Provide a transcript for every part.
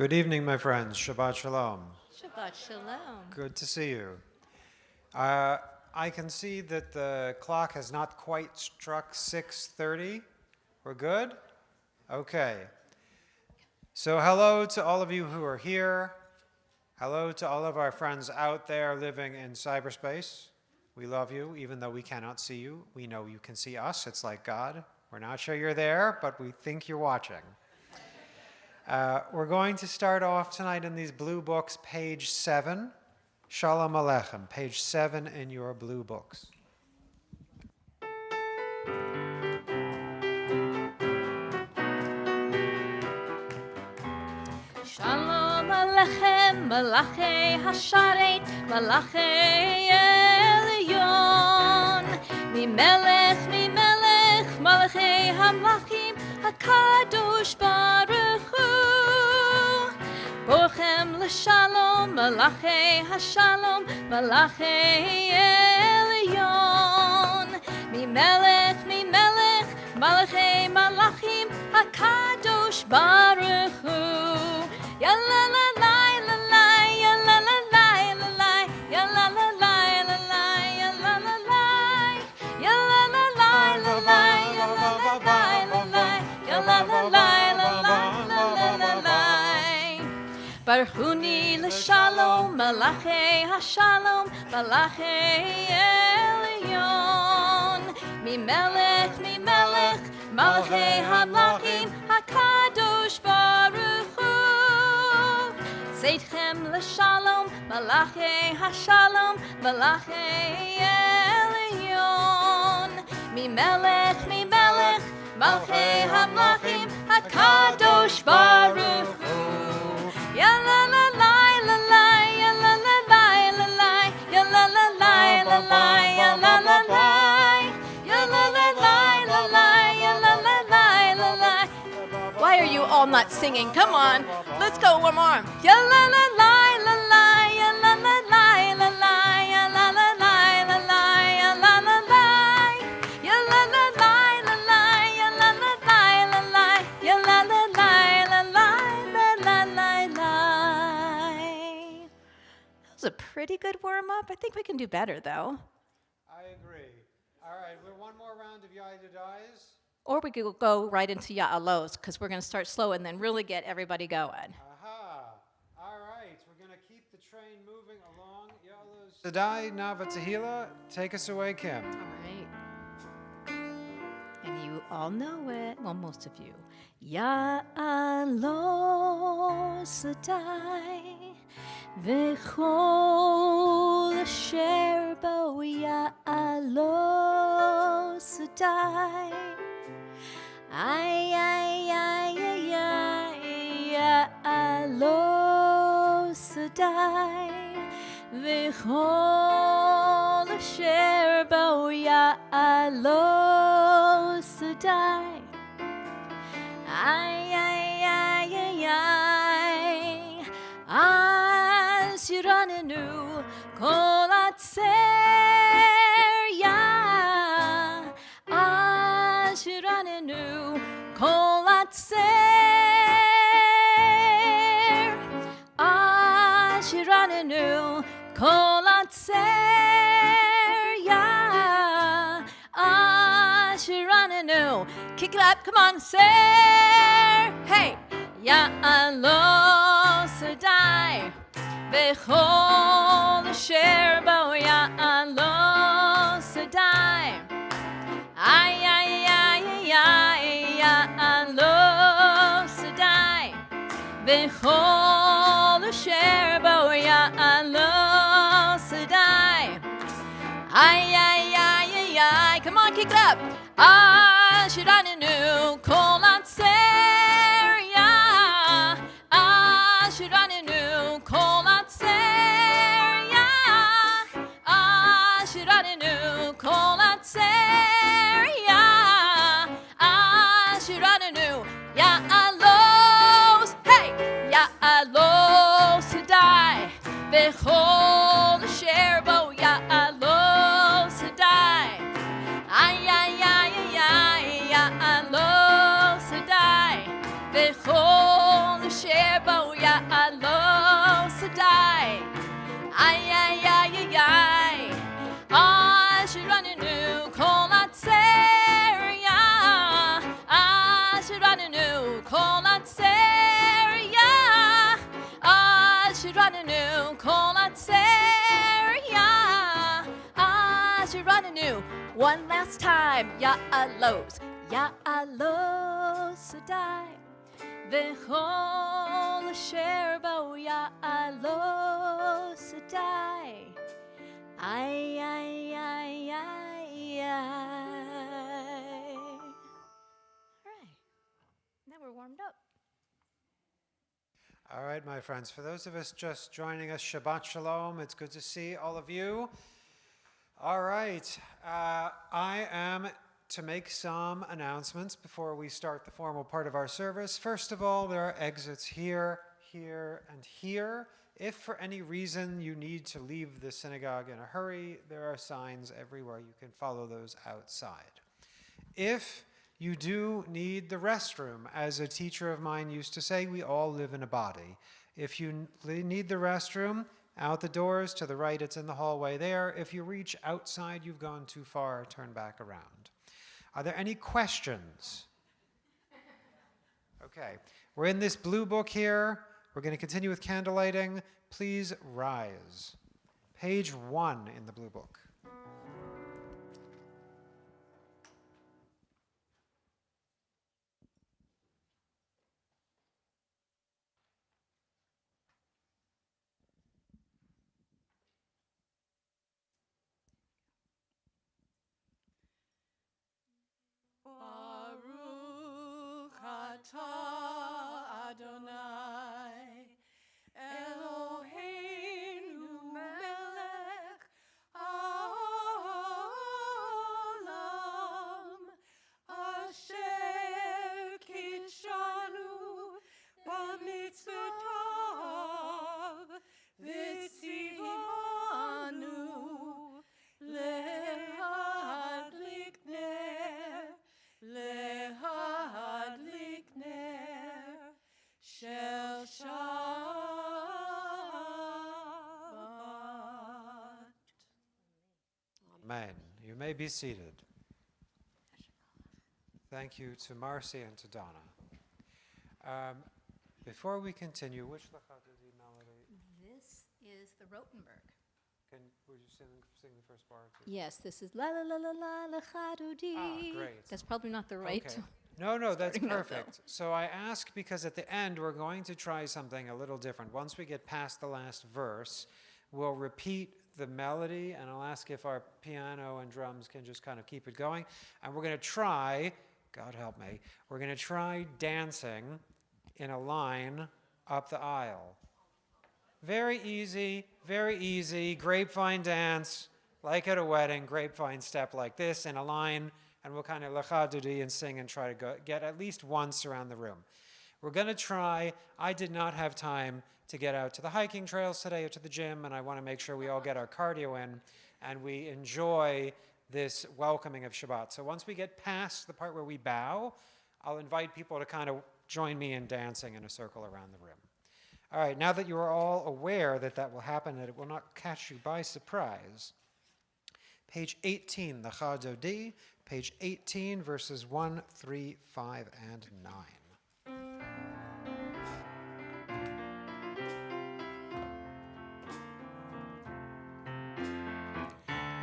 Good evening, my friends. Shabbat Shalom. Shabbat Shalom. Good to see you. I can see that the clock has not quite struck 6:30. We're good? Okay. So hello to all of you who are here. Hello to all of our friends out there living in cyberspace. We love you, even though we cannot see you. We know you can see us. It's like God. We're not sure you're there, but we think you're watching. We're going to start off tonight in these blue books, page 7. Shalom Aleichem, page 7 in your blue books. Shalom Aleichem, Malachei Hasharet, Malachei Elyon. Mimelech, Malachei Hamlachim, HaKadosh Baruch Hu. Bochem l'shalom, Malachei Hashalom, Malachei Elyon. Mimelech, Malachei Malachim, HaKadosh Baruch Hu. Yalla la la la la, yalla la la la la, yalla la la la la, yalla la la, yalla la la la la, yalla la la la la, yalla la la la la la. Baruch Huni l'shalom, Malachei Hashalom, Malachei Elyon. Mimelech, Malachei Hamlachim, HaKadosh Baruch Hu. Seitchem l'shalom, Malachei Hashalom, Malachei Elyon. Mimelech, Malachei Hamlachim, HaKadosh Baruch Hu. Yalla la la la la, yalla la la la la, yalla la la la la, yalla la la, yalla la la la la, yalla la la la la. Why are you all not singing? Come on, let's go one more. Yalla la la la la, yalla la la la la, yalla la la la la, yalla la la, yalla la la la la, yalla la la la la, yalla la la la la la la la. That was a pretty good warm up. I think we can do better though. I agree. All right, we're one more round of Yai-Dodais. Or we could go right into Ya'alos, because we're going to start slow and then really get everybody going. Aha. All right, we're going to keep the train moving along. Ya'alos Dodai, Nava Tehillah, take us away, Kim. All right. And you all know it. Well, most of you. Ya'alos Dodai, V'chol asher bo Ya'alos Dodai. Ay, ay, ay, ay, ay, Ya'alos Dodai, V'chol asher bo Ya'alos Dodai. Ay, ay, ay, ay, ay, as yiranenu kol atzeria, as yiranenu kol atzer, as yiranenu kol atzeria, as yiranenu. Kick it up, come on, ser, hey, Ya'alos Dodai, V'chol asher bo Ya'alos Dodai. Ay, ay, ay, ay, ay, Ya'alos Dodai, V'chol asher bo Ya'alos Dodai. Ay, ay, ay, ay, ay, come on, kick it up. Ashiranenu kol atzeria, Ashiranenu kol atzeria, Ashiranenu kol atzeria, Ashiranenu Ya'alos, hey, Ya'alos Dodai, V'chol asher bo Ya'alos Dodai. Ay, ay, ay, ay, ay, Ya'alos Shirananu. One last time. Ya alos Sadai. V'chol asher bo ya alos Sadai. Ay, ay, ay, ay, ay. All right. Now we're warmed up. All right, my friends, for those of us just joining us, Shabbat Shalom. It's good to see all of you. All right, I am to make some announcements before we start the formal part of our service. First of all, there are exits here, here, and here. If for any reason you need to leave the synagogue in a hurry, there are signs everywhere. You can follow those outside. If you do need the restroom, as a teacher of mine used to say, we all live in a body. If you need the restroom, out the doors to the right, it's in the hallway there. If you reach outside, you've gone too far, turn back around. Are there any questions? Okay, we're in this blue book here. We're going to continue with candle lighting. Please rise. Page 1 in the blue book. Baruch atah Adonai Eloheinu melech haolam asher kitshanu b'mitzvotav v'tzivanu lehadlik ner shel Shabbat. Amen. You may be seated. Thank you to Marcy and to Donna. Before we continue, which Lachadudi melody? This is the Rotenberg. Would you sing the first bar? Yes, this is la la la la la lachadudi. Ah, great. That's probably not the right. Okay. No, that's Starting out, perfect. So I ask because at the end we're going to try something a little different. Once we get past the last verse, we'll repeat the melody, and I'll ask if our piano and drums can just kind of keep it going. And we're going to try, God help me, we're going to try dancing in a line up the aisle. Very easy, grapevine dance, like at a wedding, grapevine step like this in a line, and we'll kind of lachadudi and sing and try to get at least once around the room. We're going to try. I did not have time to get out to the hiking trails today or to the gym, and I want to make sure we all get our cardio in and we enjoy this welcoming of Shabbat. So once we get past the part where we bow, I'll invite people to kind of join me in dancing in a circle around the room. All right, now that you are all aware that that will happen, that it will not catch you by surprise, page 18, the Chadodi, page 18, verses 1, 3, 5, and 9.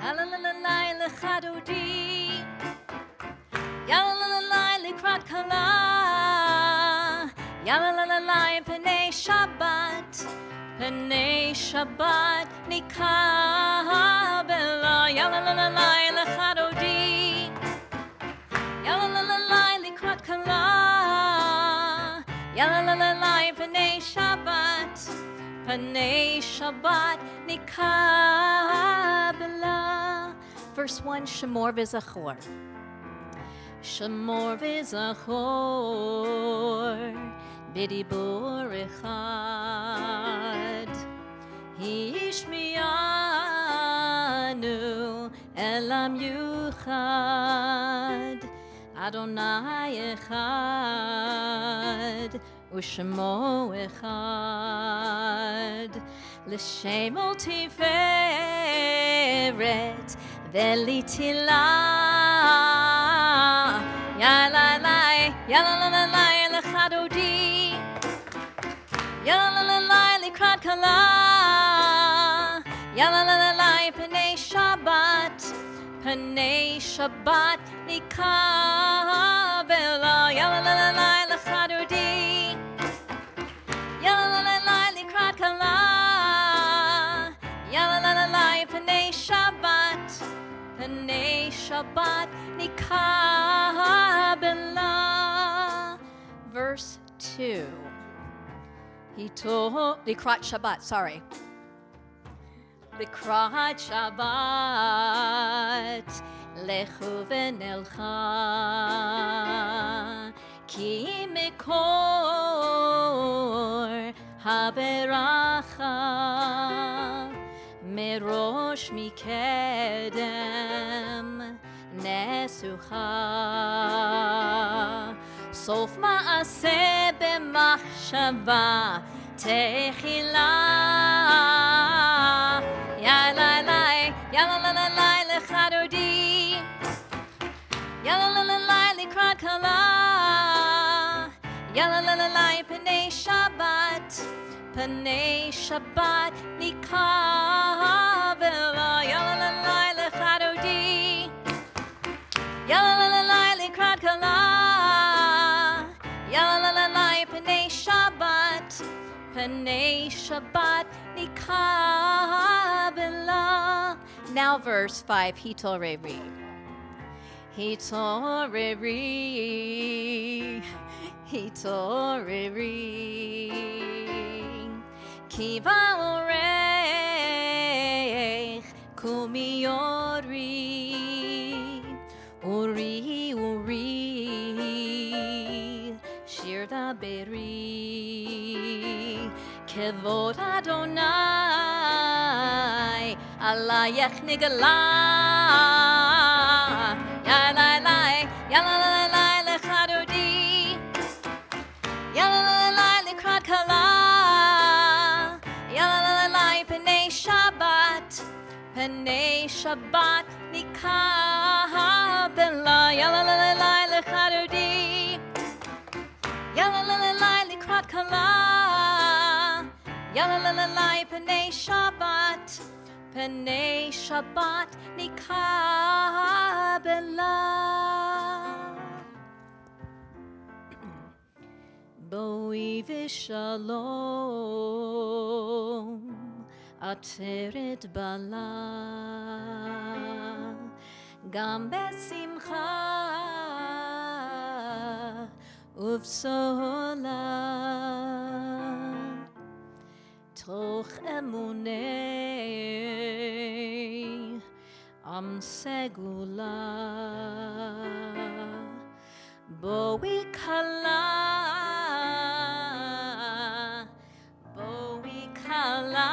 La la la la la lachadudi. Ya la la la la likrat kala. Ya la la la la p'nei Shabbat. P'nei Shabbat nikabela. Ya la la la la lachadudi. Ya la la la la likrat kala. Ya la la la la p'nei Shabbat. P'nei Shabbat nikabela. Verse 1, Shemor v'zachor. Shemor v'zachor b'dibur echad. Hishmianu elam yuchad. Adonai echad u'shemo echad. L'shemo tiferet ve'litila. Ya la la lechadodi. Ya la la likrat kala. Ya la p'nei Shabbat. P'nei Shabbat nikabela. Yalalala l'chadodi. Yalalala likrat kala. Yalalala p'nei Shabbat. P'nei Shabbat nikabela. Verse 2. He told likrat Shabbat, sorry. Likrat Shabbat, lechu v'nelcha, ki mikor haberacha, merosh mikedem nesucha, sof ma'aseh b'machshava techila. Yalalala l'chadodi. Yalalala likrat kala. Yalalala p'nei Shabbat. P'nei Shabbat nikabela. Yalalala l'chadodi. Yalalala likrat kala. Yalalala p'nei Shabbat. P'nei Shabbat nikabela. Now verse 5, Hitoreri. Hitoreri. Hitoreri. Kiva orech kumiori. Uri, uri. Shirda beri. Kevod Adonai. Alayech nigala. Yalalai, yalalai lechadodi. Yalalai likrat kala. Yalalai p'nei Shabbat. P'nei Shabbat nikabela. Yalalai lechadodi. Yalalai likrat kala. Yalalai p'nei Shabbat. P'nei Shabbat nikabela. Boi v'shalom ateret bala. Gam besimcha uvsola. Toch emunei am segula. Boi kala. Boi kala.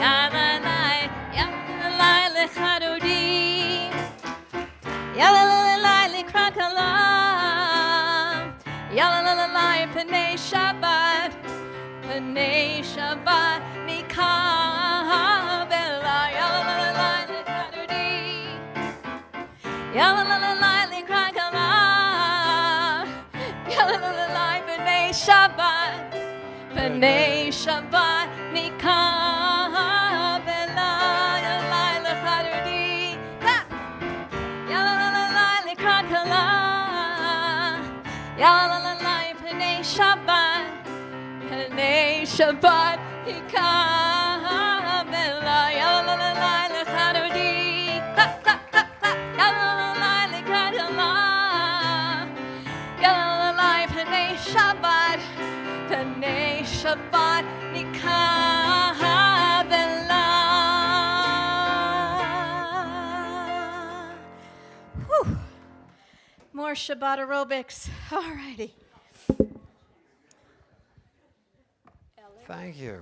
Yalalai, yalalai lechadodi. Yalalai likrat kala. Yalalai p'nei Shabbat. P'nei Shabbat nikabela. Yalalai lechadodi. Yalalai likrat kala. Yalalai p'nei Shabbat. P'nei Shabbat nikabela. Yalalai lechadodi. Yalalai likrat kala. Yalalai p'nei Shabbat. P'nei Shabbat nikabela. Yalalai lechadodi. Yalalai likrat kala. Yalalai p'nei Shabbat. P'nei Shabbat nikabela. Whew. More Shabbat aerobics. All righty. Thank you.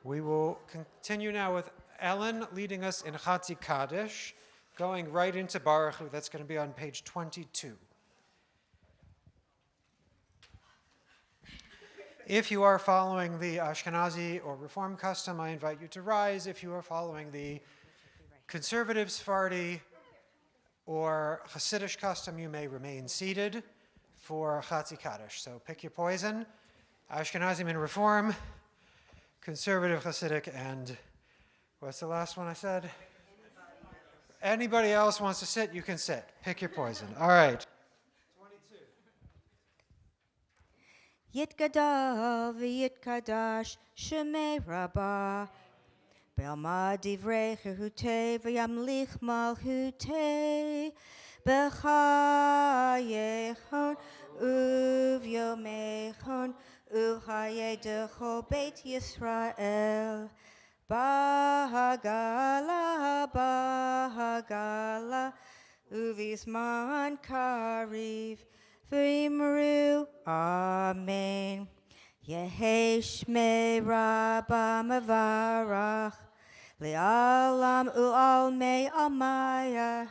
We will continue now with Ellen leading us in Chatzi Kaddish, going right into Baruch Hu. That's going to be on page 22. If you are following the Ashkenazi or Reform custom, I invite you to rise. If you are following the conservative Sephardi or Hasidic custom, you may remain seated for Chatzi Kaddish. So pick your poison. Ashkenazim and Reform, conservative Hasidic, and what's the last one I said? Anybody else wants to sit, you can sit. Pick your poison. All right. Yitgadal v'yitgadash shemei rabbah. Be'alma divrei chehutei v'yamlich malchutei. B'chayechon uvyomechon uchaye dechol Beit Yisrael. Bahagala uvisman kariv v'imru amen. Yehi shmei rabba mevarach le'alam u'almei amaya.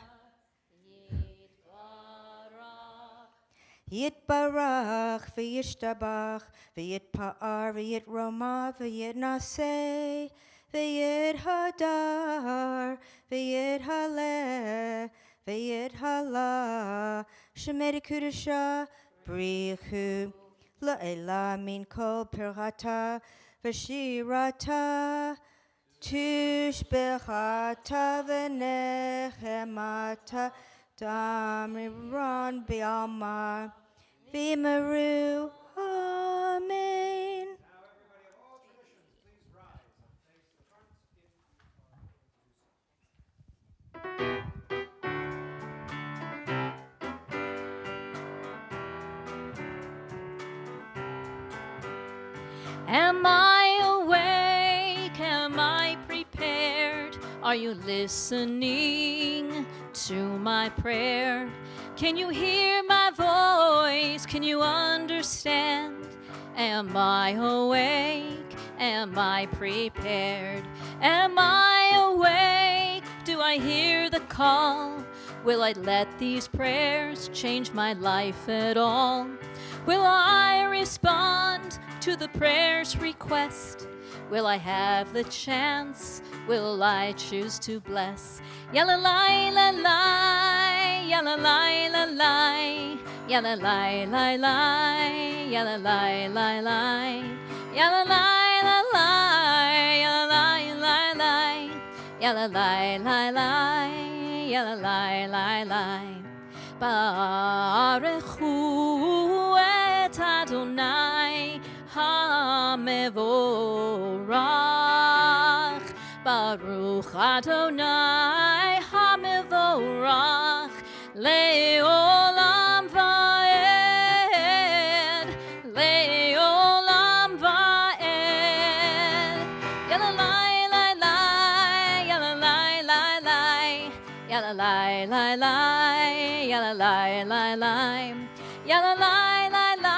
Yitbarach v'yishtabach v'yitpa'ar v'yitroma v'yitnaseh v'yithadar v'yithaleh v'yithala shemedi kudusha brichu la'ela min kol pirata v'shirata tushbechata v'nechemata damiran bi'alma v'yimeru amen. Am I awake? Am I prepared? Are you listening to my prayer? Can you hear my voice? Can you understand? Am I awake? Am I prepared? Am I awake? Do I hear the call? Will I let these prayers change my life at all? Will I respond to the prayer's request? Will I have the chance? Will I choose to bless? Yalla la la la, yalla la la la, yalla la la la, yalla la la la, yalla la la la, yalla la la la, yalla la la la, yalla la la la. Baruchu et Adonai HaMevorach. Baruch Adonai HaMevorach Le'olam va'ed. Le'olam va'ed. Yalla la la la, yalla la la la, yalla la la la, yalla la la la,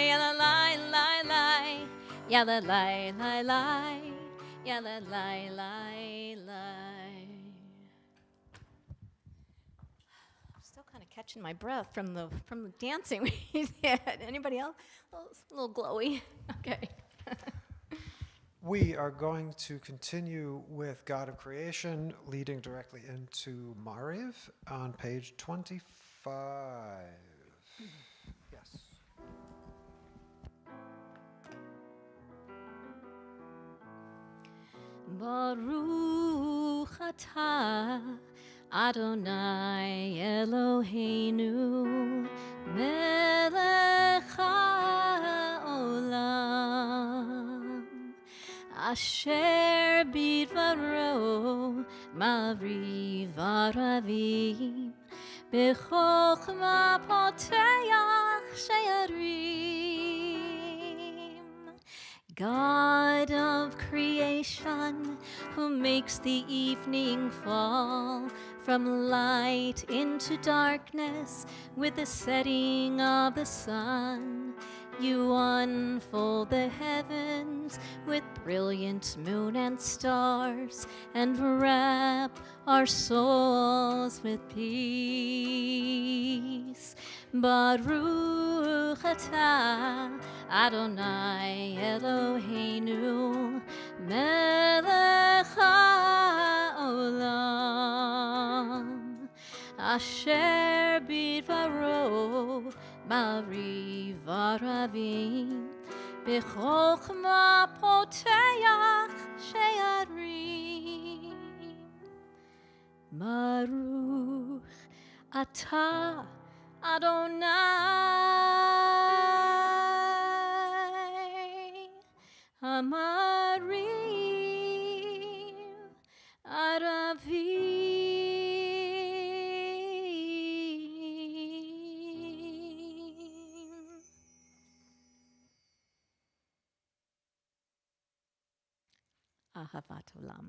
yalla la la la, yalla la la la, yalla la la la, yalla la la la. I'm still kind of catching my breath from the dancing we did. Anybody else? A little glowy. Okay. We are going to continue with God of Creation, leading directly into Mariv on page 25. Yes. Baruch atah Adonai Eloheinu melech haolam asher bidvaro mavriv aravim b'chokhmah poteach she'arim. God of creation, who makes the evening fall from light into darkness with the setting of the sun, you unfold the heavens with brilliant moon and stars and wrap our souls with peace. Baruch atah Adonai Eloheinu melech haolam asher bidvaro mavriv aravim b'chokhmah poteach she'arim. Baruch Atah Adonai Amarim Aravim. Ahavat Olam.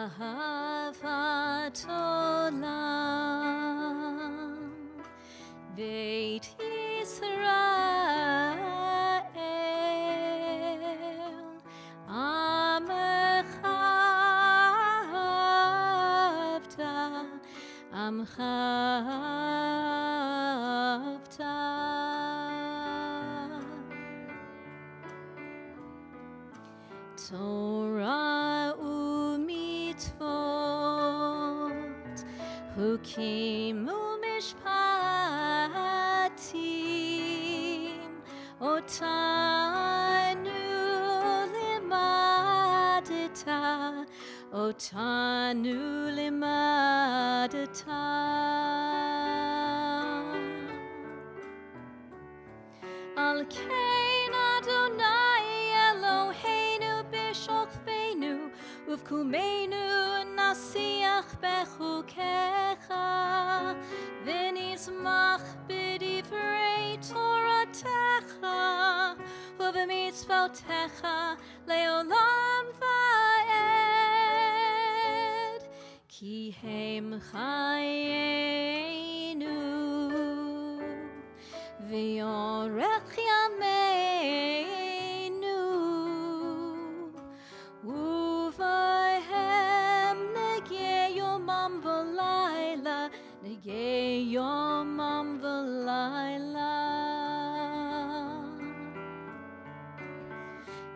Ahavat Olam Beit Yisrael Amecha Amcha Torah umitzvot Hukim umishpatim Otanu limadata Al kein Adonai Eloheinu b'shokfeinu uvkumeinu nasiach bechukecha v'nizmach b'divrei Toratecha uv'mitzvotecha leolam va'ed ki hem chayenu V'yorech yameinu Uvahem negei yomam v'layla Negei yomam v'layla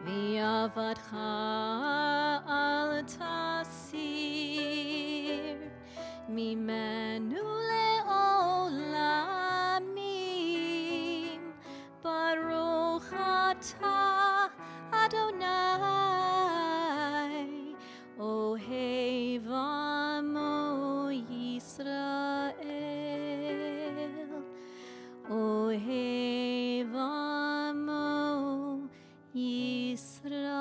V'yavadcha al tasir Mimenu le'olamim Baruch atah Adonai Ohev amo Yisrael Ohev amo Yisrael.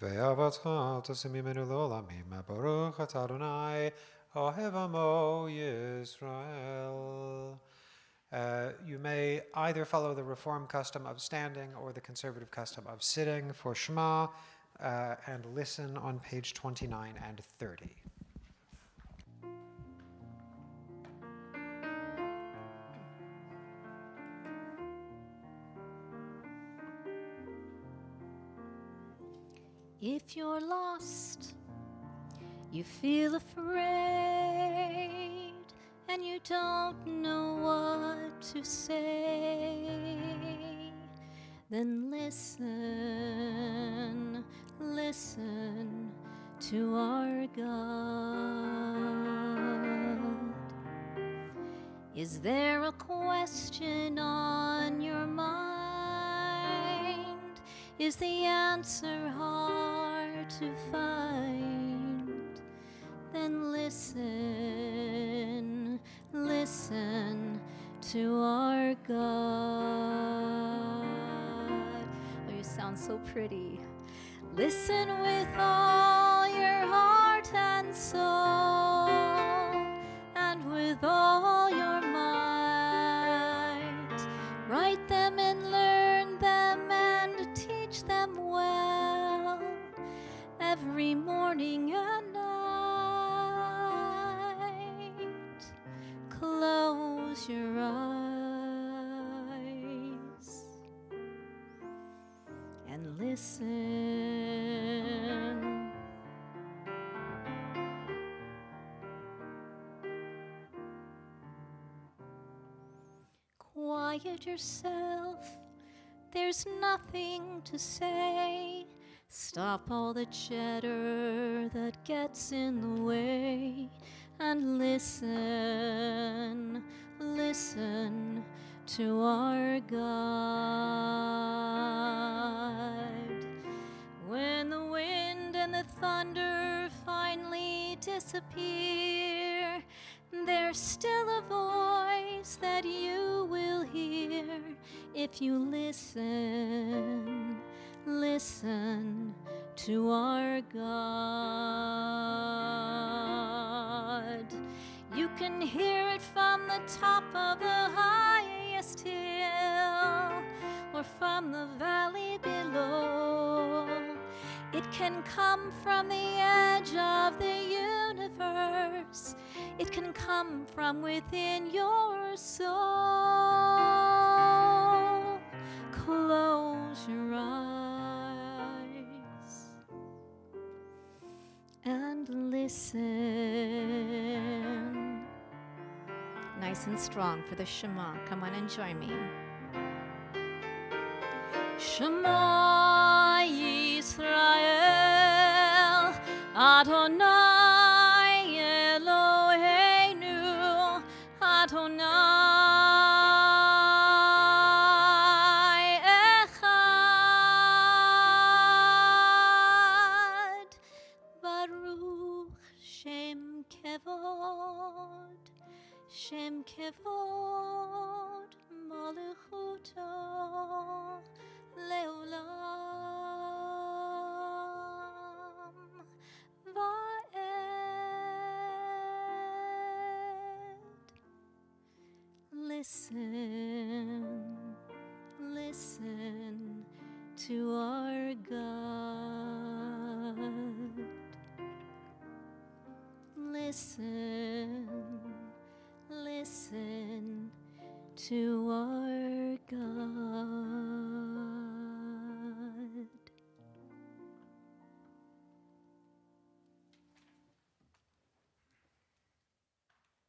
Ve'avatcha tosim mimenu l'olamim, baruch atah Adonai, ohev amo Yisrael. You may either follow the Reform custom of standing or the conservative custom of sitting for Shema, and listen on page 29 and 30. If you're lost, you feel afraid, and you don't know what to say, then listen, listen to our God. Is there a question on your mind? Is the answer hard to find? Then listen, listen to our God. Oh, you sound so pretty. Listen with all your heart and soul, and with all your might. Write them and learn them and teach them well, every morning and night. Close your eyes and listen. Quiet yourself there's nothing to say. Stop all the chatter that gets in the way and listen, listen to our God. When the wind and the thunder finally disappear, there's still a voice that you will hear if you listen, listen to our God. You can hear it from the top of the highest hill or from the valley below. It can come from the edge of the universe. It can come from within your soul. Close your eyes and listen. Nice and strong for the Shema. Come on and join me. Shema Yisrael, Adonai Eloheinu, Adonai Echad, Baruch Shem Kevod, Shem Kevod Malchuto Leolam Va'ed. Listen, listen to our God. Listen, listen to our God.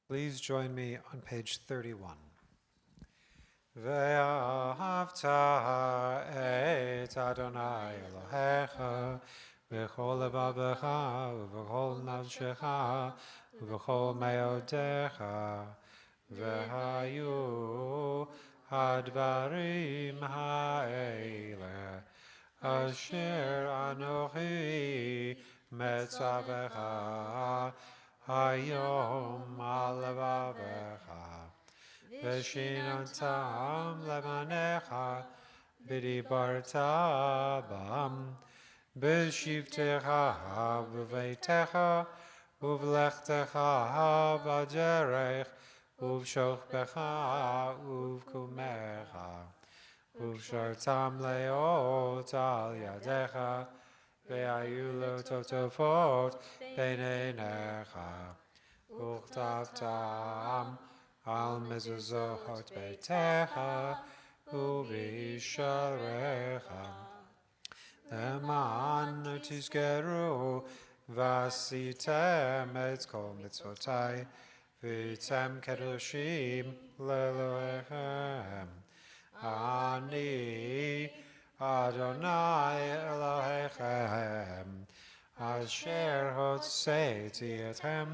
Please join me on page 31. ואהבת את אדוני אלוהיך בכל לבבך ובכל נפשך ובכל מאודיך, והיו הדברים האלה אשר אנוכי מצווך היום על לבבך, ושיננתם לבניך ודיברת בם בשבתך ובביתך ובלכתך בדרך ובשוכבך ובקומך, ובשרתם להיות על ידיך, והיו לו טוטפות בין עיניך, וכתבתם על מזוזות ביתך ובשעריך, למען תזכרו ועשיתם את כל מצוותי והייתם קדושים לאלוהיכם. אני אדוני אלוהיכם אשר הוצאתי אתכם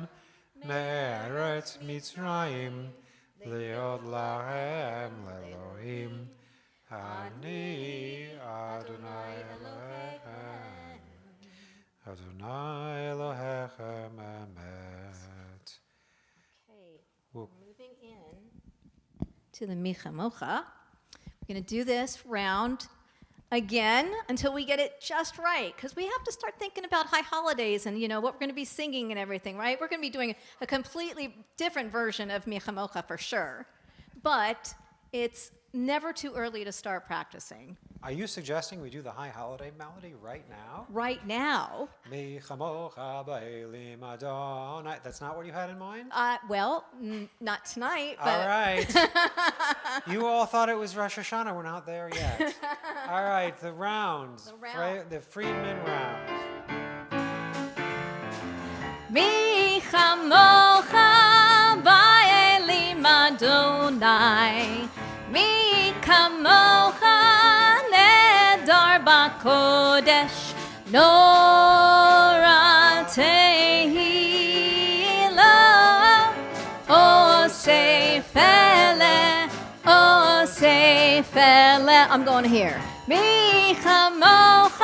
מארץ מצרים להיות לכם לאלוהים. אני אדוני אלוהיכם, אדוני אלוהיכם אמת. Okay, moving in to the Michamocha. We're going to do this round again until we get it just right, because we have to start thinking about high holidays and, you know, what we're going to be singing and everything, right? We're going to be doing a completely different version of Michamocha for sure, but it's never too early to start practicing. Are you suggesting we do the high holiday melody right now? Right now, Mi chamocha ba'elim Adonai. That's not what you had in mind? well, not tonight, but... All right. You all thought it was Rosh Hashanah. We're not there yet. All right, the rounds. The round. The Friedman round. Mi chamocha ba'elim Adonai, mi kamocha בקודש נורא תהילה עושה פלא I'm going here מי כמוך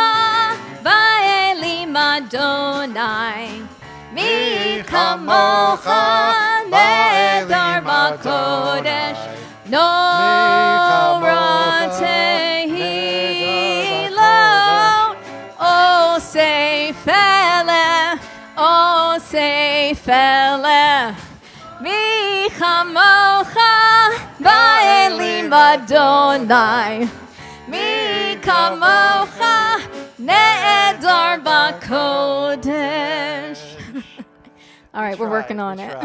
באלים אדוני מי כמוך נהדר בקודש נורא תהילה עושה פלא מי כמוך באלים אדוני מי כמוך נהדר בקודש All right, we're working on it.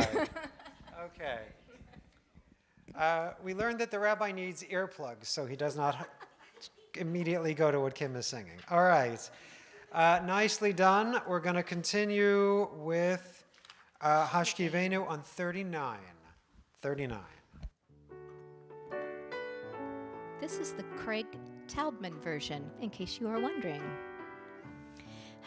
Okay. We learned that the rabbi needs earplugs so he does not immediately go to what Kim is singing. All right. Nicely done. We're going to continue with Hashkivenu on 39. 39. This is the Craig Taubman version, in case you are wondering.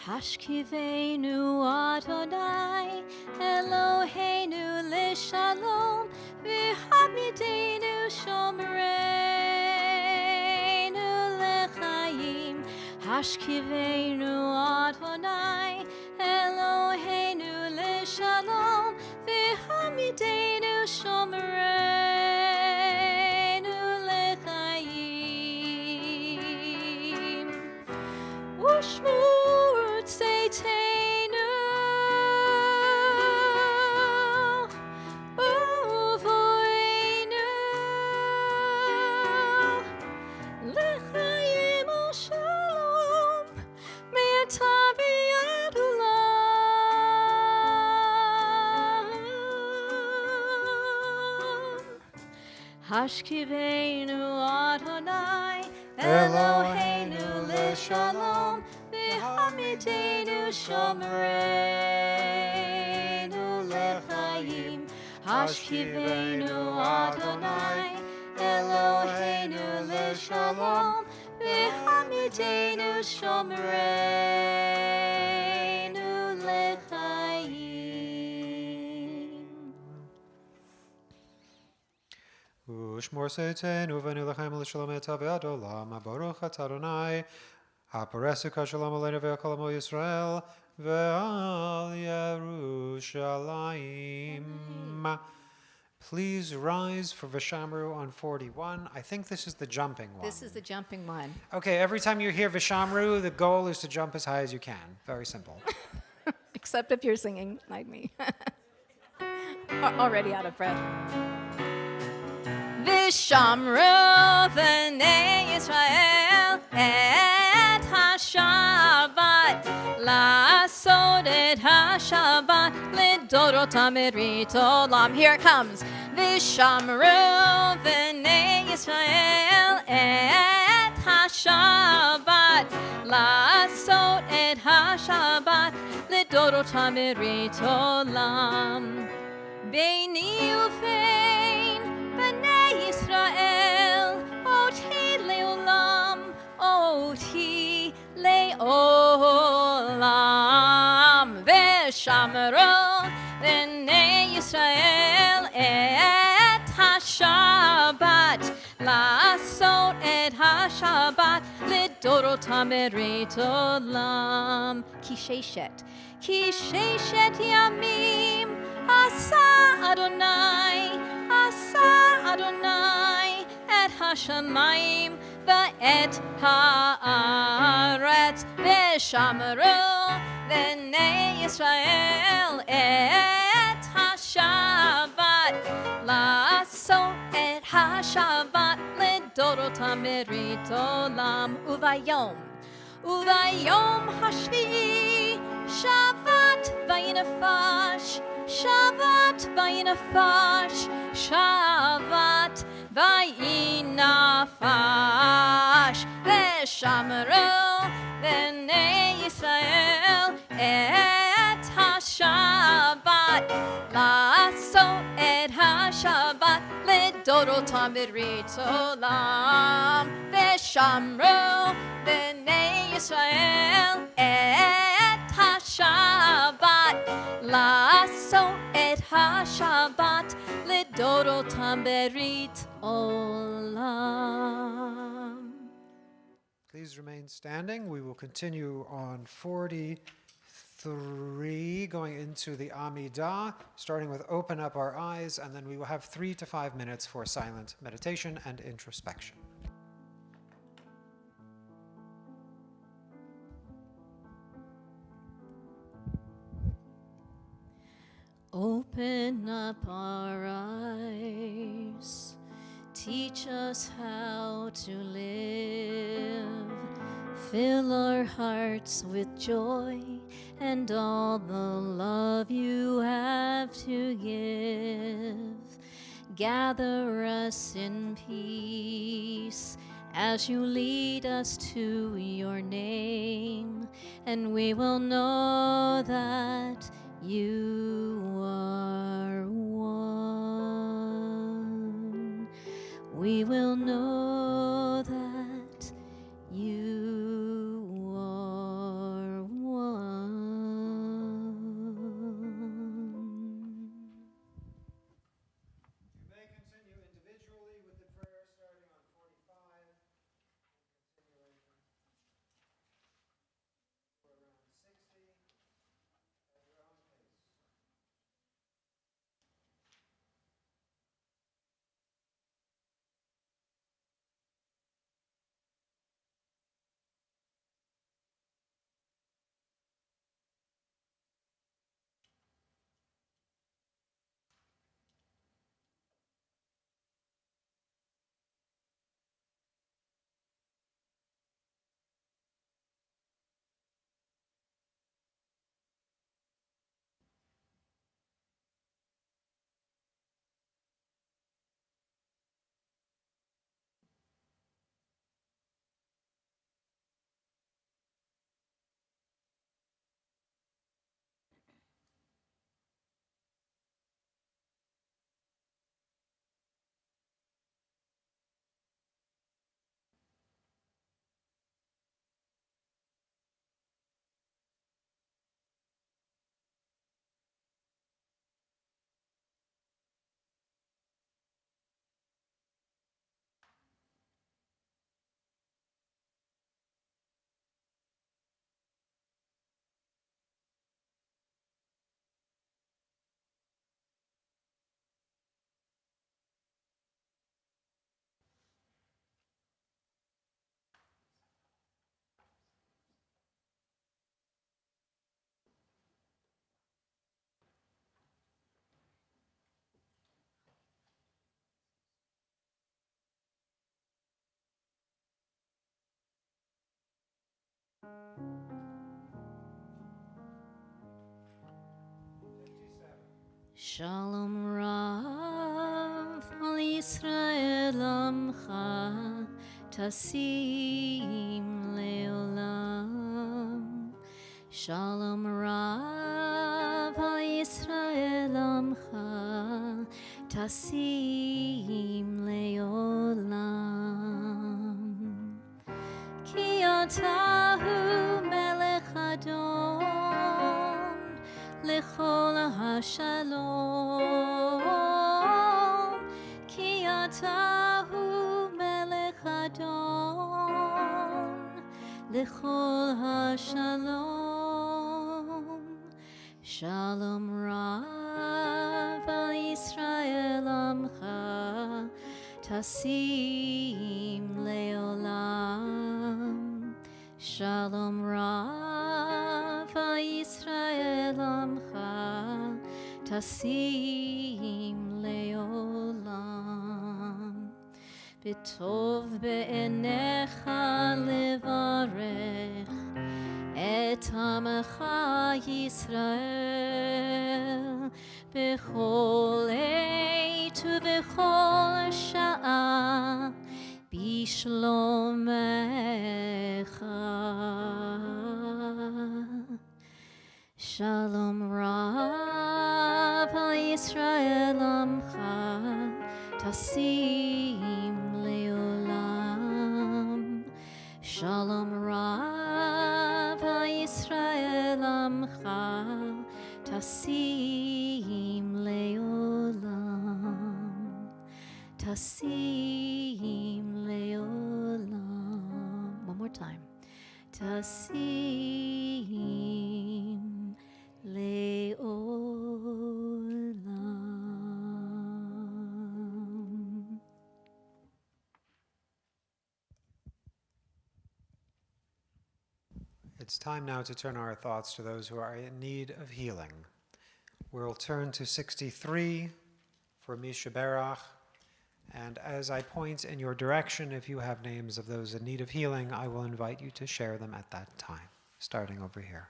Hashkivenu Adonai Eloheinu Lishalom V'hamidenu Shomreinu Lechaim Hashkivenu Adonai Eloheinu Lishalom V'hamidenu Shomreinu Lechaim Ushmu Seitenu uvoinu lechayim al shalom me'ata b'yad ulam Hashkivenu Adonai Eloheinu leshalom Hamidenu Shomreinu Lechaim Hashkivenu Adonai Eloheinu Leshalom V'hamidenu Shomreinu Lechaim Ushmor seitenu v'nu lechem l'shalom et v'ad olam Baruch atah Adonai Haparesuka shalom aleinu ve'kol amo Yisrael ve'al Yerushalayim. Please rise for Vishamru on 41. I think this is the jumping one. This is the jumping one. Okay, every time you hear Vishamru, the goal is to jump as high as you can. Very simple. Except if you're singing like me. Already out of breath. Vishamru v'nei Yisrael et ha-Shabbat la'asod et ha-Shabbat lidorotam erit olam. Here it comes. Vishamru v'nei Yisrael et ha-Shabbat la'asod et ha-Shabbat lidorotam erit olam. Beini uvein b'nei Yisrael oti leolam oti leolam v'shamru b'nei Yisrael et ha-Shabbat la'asot et ha-Shabbat lidorotam erit olam ki sheshet yamim asa Adonai et ha-shamayim va'et ha'aretz v'shamru v'nei Yisrael et ha-Shabbat la'asot et ha-Shabbat lidorotam erit olam uvayom hashvi'i Shabbat vayinafash Shabbat vayinafash Shabbat vayinafash v'shamru v'nei Yisrael et ha-Shabbat la'asot et ha-Shabbat lidorotam erit olam v'shamru v'nei ישראל את השבת, לעשות את השבת, לדורותם ברית עולם. Please remain standing. We will continue on 43, going into the Amidah, starting with open up our eyes, and then we will have 3 to 5 minutes for silent meditation and introspection. Open up our eyes, teach us how to live, fill our hearts with joy and all the love you have to give. Gather us in peace as you lead us to your name, and we will know that you are one. We will know that you are one. You may continue individually with the prayer starting on 45, continuation for around 60 at your own pace. Shalom Rav al Yisrael Amcha Tasim Leolam. Shalom Rav al Yisrael Amcha Tasim Leolam. Ki atahu melech Adon lechol hashalom, ki atahu melech Adon lechol hashalom. Shalom Rav al Yisrael Amcha Tasim Leolam. Shalom Rav al Yisrael Amcha Tasim Leolam. B'tov be'enecha levarech et Amecha Yisrael b'chol עת ובכל שעה בשלומך. Shalom Rav al Yisrael Amcha Tasim Leolam. Shalom Rav ברכה תשים לעולם, תשים לעולם. One more time. תשים לעולם. It's time now to turn our thoughts to those who are in need of healing. We'll turn to 63 for Misha Berach, and as I point in your direction, if you have names of those in need of healing, I will invite you to share them at that time, starting over here.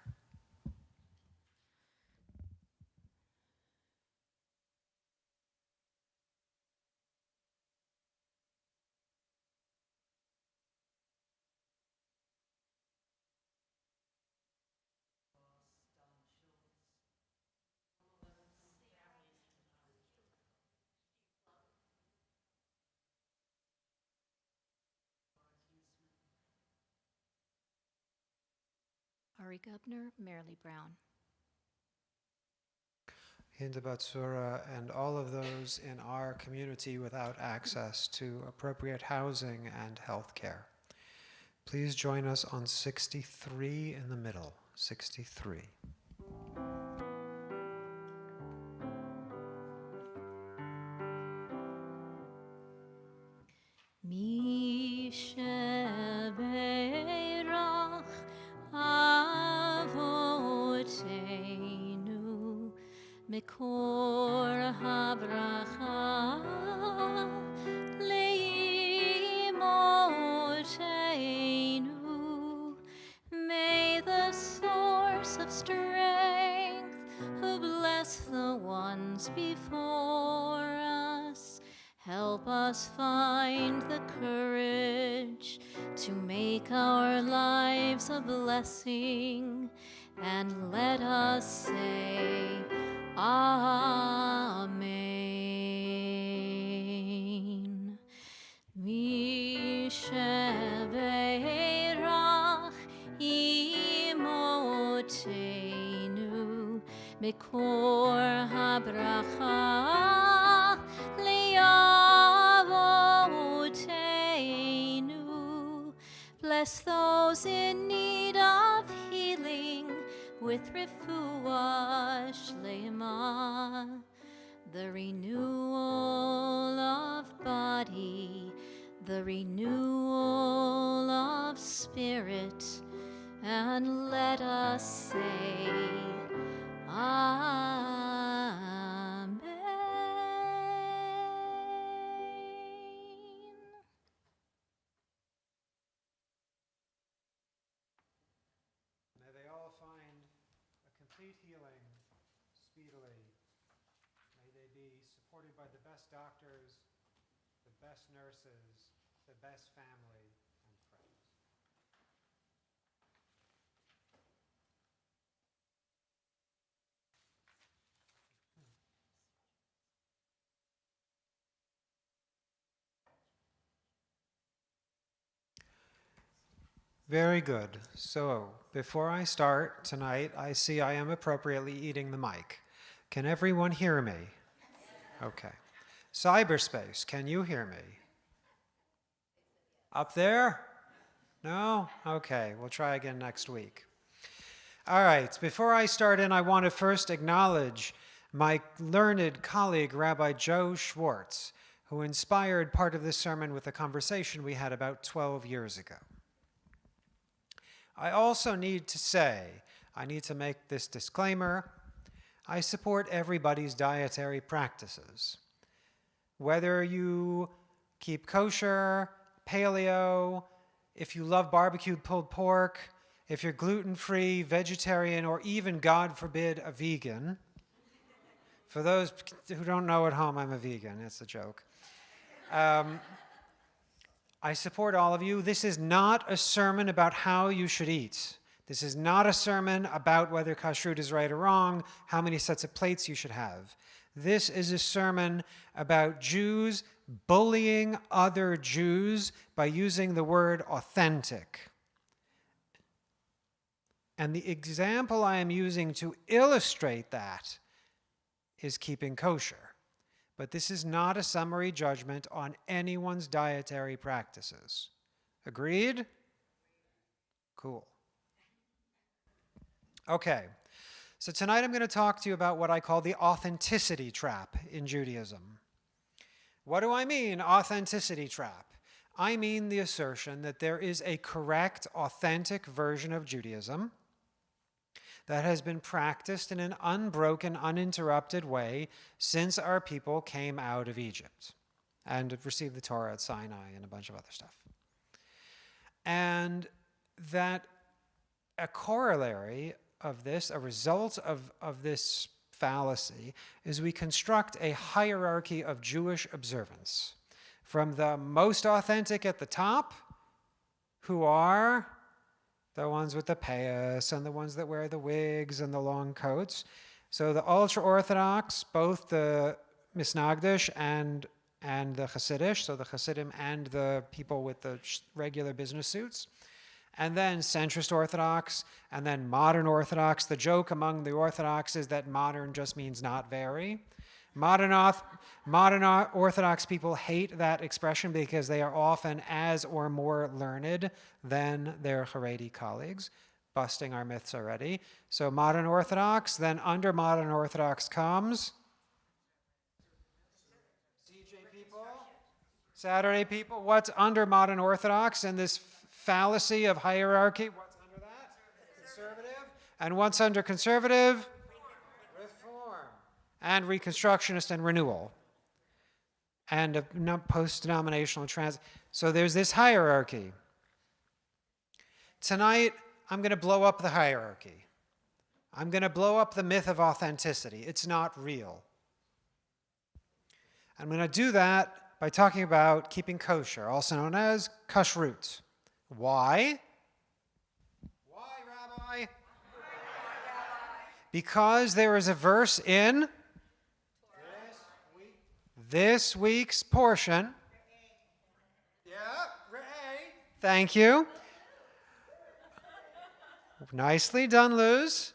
Ari Gubner, Marilee Brown. Hinda Batsura and all of those in our community without access to appropriate housing and health care. Please join us on 63 in the middle. 63. Mi sheberach avoteinu mikor habracha leimoteinu. May the source of strength who bless the ones before us help us find the courage to make our lives a blessing, and let us say, Amen. Mi sheberach imotenu mikor habracha liavoteinu. Bless those in need of healing with refuah shlema, the renewal of body, the renewal of spirit, and let us say, Amen. May they all find a complete healing speedily. May they be supported by the best doctors, the best nurses, the best family, and friends. Very good. So, before I start tonight, I see I am appropriately eating the mic. Can everyone hear me? Okay. Cyberspace, can you hear me? Up there? No? Okay, we'll try again next week. All right, before I start in, I want to first acknowledge my learned colleague, Rabbi Joe Schwartz, who inspired part of this sermon with a conversation we had about 12 years ago. I also need to say, I need to make this disclaimer, I support everybody's dietary practices. Whether you keep kosher, paleo, if you love barbecued pulled pork, if you're gluten-free, vegetarian, or even, God forbid, a vegan. For those who don't know at home, I'm a vegan. It's a joke. I support all of you. This is not a sermon about how you should eat. This is not a sermon about whether kashrut is right or wrong, how many sets of plates you should have. This is a sermon about Jews bullying other Jews by using the word authentic. And the example I am using to illustrate that is keeping kosher. But this is not a summary judgment on anyone's dietary practices. Agreed? Cool. Okay, so tonight I'm going to talk to you about what I call the authenticity trap in Judaism. What do I mean, authenticity trap? I mean the assertion that there is a correct, authentic version of Judaism that has been practiced in an unbroken, uninterrupted way since our people came out of Egypt and received the Torah at Sinai and a bunch of other stuff. And that a corollary of this, a result of this fallacy, is we construct a hierarchy of Jewish observance from the most authentic at the top, who are the ones with the payas and the ones that wear the wigs and the long coats. So the ultra-Orthodox, both the Misnagdish and the Hasidish, so the Hasidim and the people with the regular business suits. And then centrist Orthodox, and then modern Orthodox. The joke among the Orthodox is that modern just means not very. Modern Orthodox people hate that expression because they are often as or more learned than their Haredi colleagues, busting our myths already. So modern Orthodox, then under modern Orthodox comes CJ people, Saturday people. What's under modern Orthodox in this fallacy of hierarchy? What's under that? Conservative. And what's under conservative? And Reconstructionist and renewal, and a post-denominational So there's this hierarchy. Tonight, I'm going to blow up the hierarchy. I'm going to blow up the myth of authenticity. It's not real. I'm going to do that by talking about keeping kosher, also known as kashrut. Why? Why, Rabbi? Because there is a verse in this week's portion. Yeah, Ray. Thank you. Nicely done, Luz.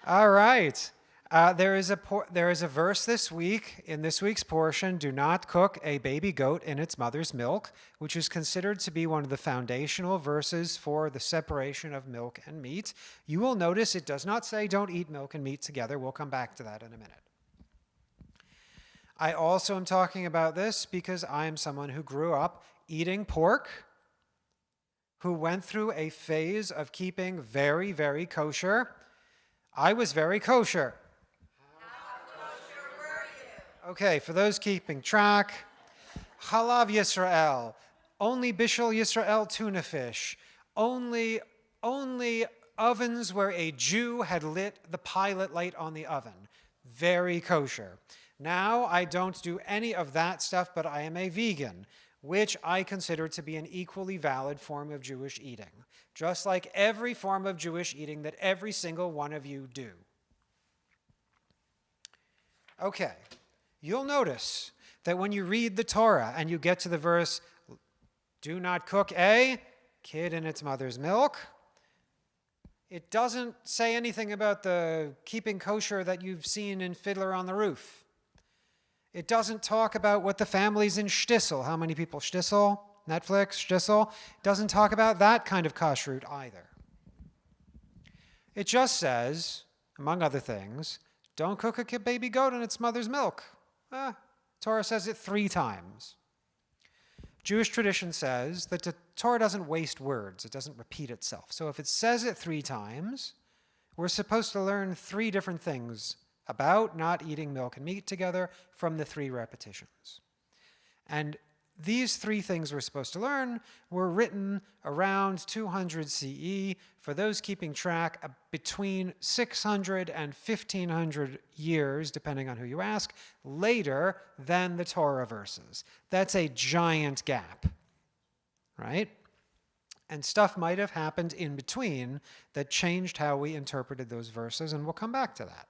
All right. There is a verse this week, in this week's portion, do not cook a baby goat in its mother's milk, which is considered to be one of the foundational verses for the separation of milk and meat. You will notice it does not say don't eat milk and meat together. We'll come back to that in a minute. I also am talking about this because I am someone who grew up eating pork, who went through a phase of keeping very, very kosher. I was very kosher. How kosher were you? Okay, for those keeping track, Halav Yisrael, only Bishul Yisrael tuna fish, only ovens where a Jew had lit the pilot light on the oven. Very kosher. Now I don't do any of that stuff, but I am a vegan, which I consider to be an equally valid form of Jewish eating, just like every form of Jewish eating that every single one of you do. Okay, you'll notice that when you read the Torah and you get to the verse, do not cook a kid in its mother's milk, it doesn't say anything about the keeping kosher that you've seen in Fiddler on the Roof. It doesn't talk about what the family's in Shtisel. How many people Shtisel? Netflix, Shtisel? It doesn't talk about that kind of kashrut either. It just says, among other things, don't cook a baby goat in its mother's milk. Torah says it 3 times. Jewish tradition says that the Torah doesn't waste words. It doesn't repeat itself. So if it says it 3 times, we're supposed to learn 3 different things about not eating milk and meat together from the 3 repetitions. And these 3 things we're supposed to learn were written around 200 CE, for those keeping track, between 600 and 1500 years, depending on who you ask, later than the Torah verses. That's a giant gap, right? And stuff might have happened in between that changed how we interpreted those verses, and we'll come back to that.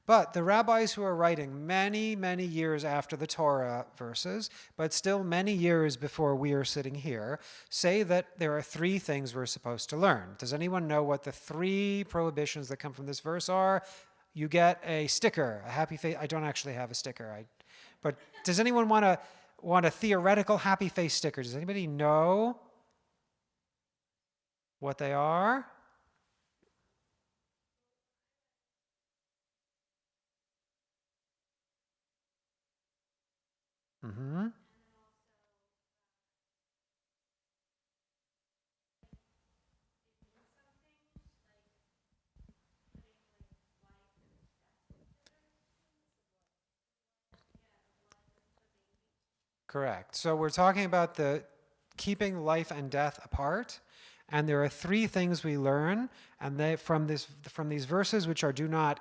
But the rabbis who are writing many, many years after the Torah verses, but still many years before we are sitting here, say that there are 3 things we're supposed to learn. Does anyone know what the 3 prohibitions that come from this verse are? You get a sticker, a happy face. I don't actually have a sticker, but does anyone want a theoretical happy face sticker? Does anybody know what they are? Mm-hmm. Correct. So we're talking about the keeping life and death apart, and there are 3 things we learn, and they from these verses, which are: do not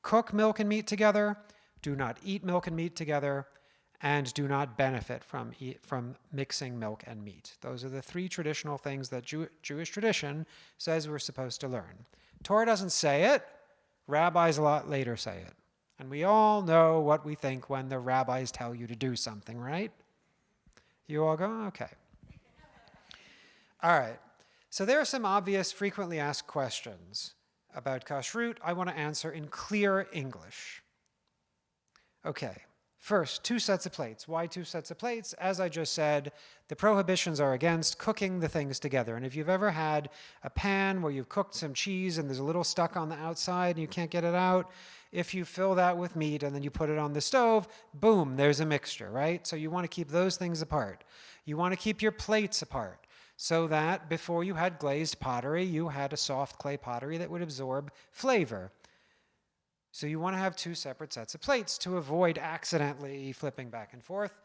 cook milk and meat together, do not eat milk and meat together, and do not benefit from mixing milk and meat. Those are the 3 traditional things that Jewish tradition says we're supposed to learn. Torah doesn't say it. Rabbis a lot later say it. And we all know what we think when the rabbis tell you to do something, right? You all go, okay. All right. So there are some obvious frequently asked questions about kashrut I want to answer in clear English. Okay. First, 2 sets of plates. Why 2 sets of plates? As I just said, the prohibitions are against cooking the things together. And if you've ever had a pan where you've cooked some cheese and there's a little stuck on the outside and you can't get it out, if you fill that with meat and then you put it on the stove, boom, there's a mixture, right? So you want to keep those things apart. You want to keep your plates apart so that before you had glazed pottery, you had a soft clay pottery that would absorb flavor. So you want to have 2 separate sets of plates to avoid accidentally flipping back and forth.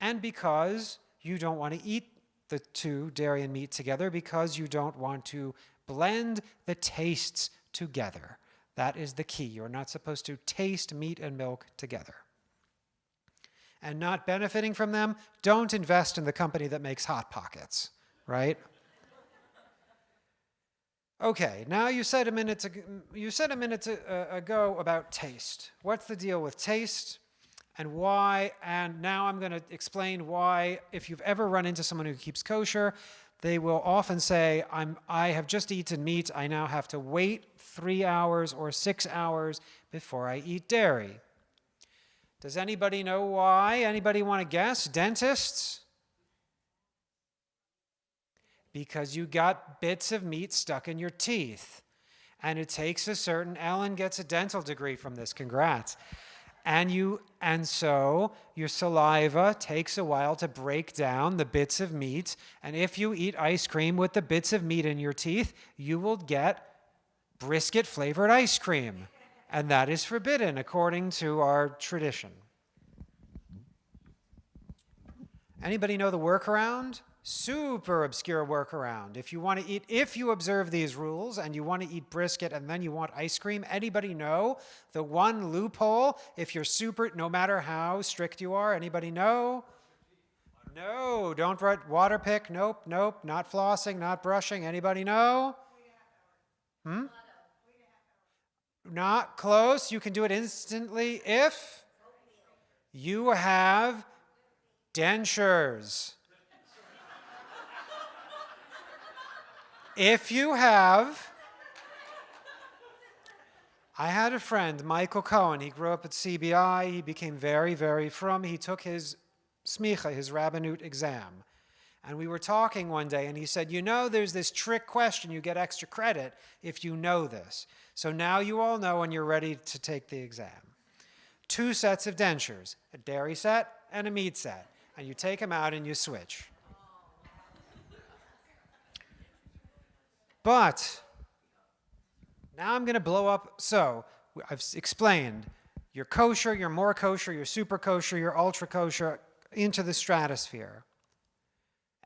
And because you don't want to eat the 2, dairy and meat, together, because you don't want to blend the tastes together. That is the key. You're not supposed to taste meat and milk together. And not benefiting from them, don't invest in the company that makes Hot Pockets, right? Okay, now you said a minute ago about taste. What's the deal with taste and why? And now I'm going to explain why, if you've ever run into someone who keeps kosher, they will often say, I have just eaten meat. I now have to wait 3 hours or 6 hours before I eat dairy. Does anybody know why? Anybody want to guess? Dentists? Because you got bits of meat stuck in your teeth. And it takes a certain, Ellen gets a dental degree from this, congrats. And so your saliva takes a while to break down the bits of meat. And if you eat ice cream with the bits of meat in your teeth, you will get brisket flavored ice cream. And that is forbidden according to our tradition. Anybody know the workaround? Super obscure workaround. If you observe these rules and you want to eat brisket and then you want ice cream, anybody know the one loophole if you're no matter how strict you are, anybody know? No, don't water pick, nope, not flossing, not brushing, anybody know? Not close, you can do it instantly if you have dentures. If you have, I had a friend, Michael Cohen. He grew up at CBI. He became very, very frum. He took his smicha, his rabbinut exam. And we were talking one day, and he said, there's this trick question. You get extra credit if you know this. So now you all know when you're ready to take the exam. 2 sets of dentures, a dairy set and a meat set. And you take them out and you switch. But now I'm going to blow up. So I've explained you're kosher, you're more kosher, you're super kosher, you're ultra kosher, into the stratosphere.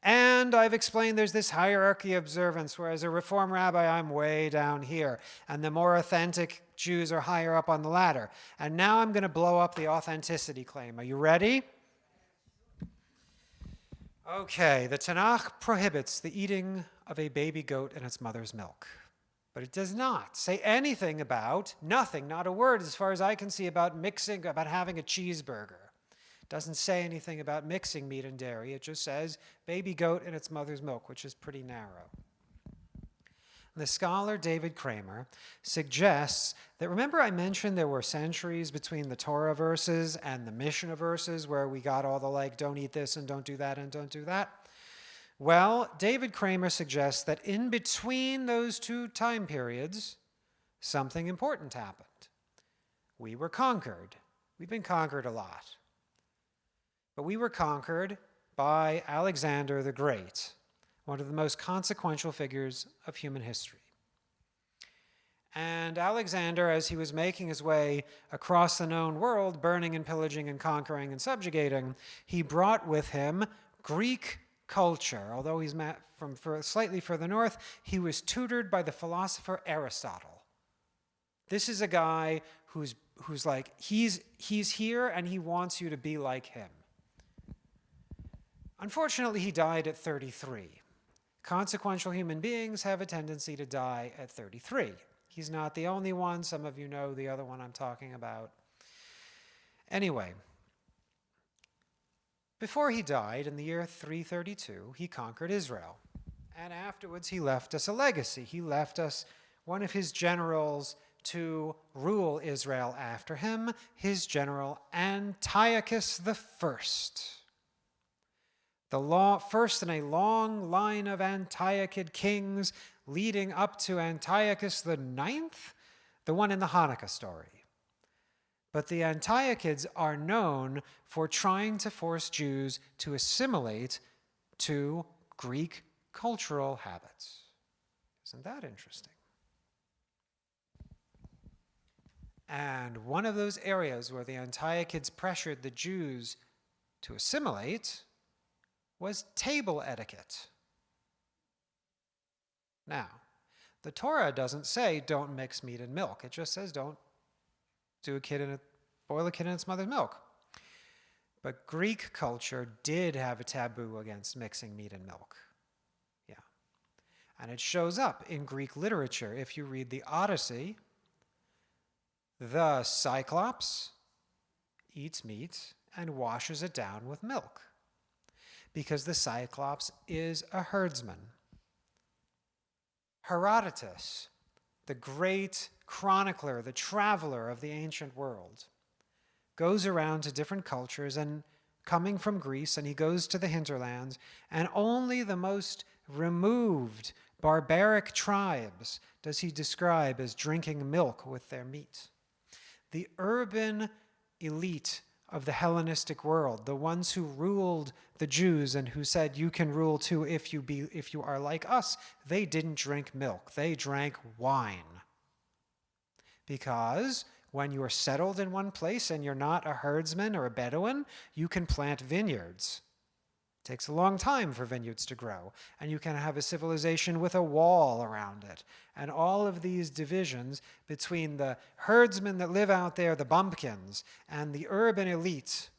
And I've explained there's this hierarchy observance, where as a Reform rabbi, I'm way down here. And the more authentic Jews are higher up on the ladder. And now I'm going to blow up the authenticity claim. Are you ready? Okay, the Tanakh prohibits the eating of a baby goat and its mother's milk. But it does not say anything about, nothing, not a word as far as I can see about mixing, about having a cheeseburger. It doesn't say anything about mixing meat and dairy. It just says baby goat in its mother's milk, which is pretty narrow. The scholar David Kramer suggests that, remember I mentioned there were centuries between the Torah verses and the Mishnah verses where we got all the like, don't eat this and don't do that and don't do that? Well, David Kramer suggests that in between those two time periods, something important happened. We were conquered. We've been conquered a lot. But we were conquered by Alexander the Great, one of the most consequential figures of human history. And Alexander, as he was making his way across the known world, burning and pillaging and conquering and subjugating, he brought with him Greek culture. Although he's from slightly further north, he was tutored by the philosopher Aristotle. This is a guy who's like, he's here and he wants you to be like him. Unfortunately, he died at 33. Consequential human beings have a tendency to die at 33. He's not the only one. Some of you know the other one I'm talking about. Anyway, before he died in the year 332, he conquered Israel. And afterwards, he left us a legacy. He left us one of his generals to rule Israel after him, his general Antiochus the First. The first in a long line of Antiochid kings leading up to Antiochus the Ninth, the one in the Hanukkah story. But the Antiochids are known for trying to force Jews to assimilate to Greek cultural habits. Isn't that interesting? And one of those areas where the Antiochids pressured the Jews to assimilate was table etiquette. Now, the Torah doesn't say don't mix meat and milk. It just says don't boil a kid in its mother's milk. But Greek culture did have a taboo against mixing meat and milk. Yeah. And it shows up in Greek literature. If you read the Odyssey, the Cyclops eats meat and washes it down with milk, because the Cyclops is a herdsman. Herodotus, the great chronicler, the traveler of the ancient world, goes around to different cultures and coming from Greece, and he goes to the hinterlands, and only the most removed barbaric tribes does he describe as drinking milk with their meat. The urban elite of the Hellenistic world, the ones who ruled the Jews and who said you can rule too if you are like us, they didn't drink milk, they drank wine. Because when you are settled in one place and you're not a herdsman or a Bedouin, you can plant vineyards. It takes a long time for vineyards to grow, and you can have a civilization with a wall around it. And all of these divisions between the herdsmen that live out there, the bumpkins, and the urban elite.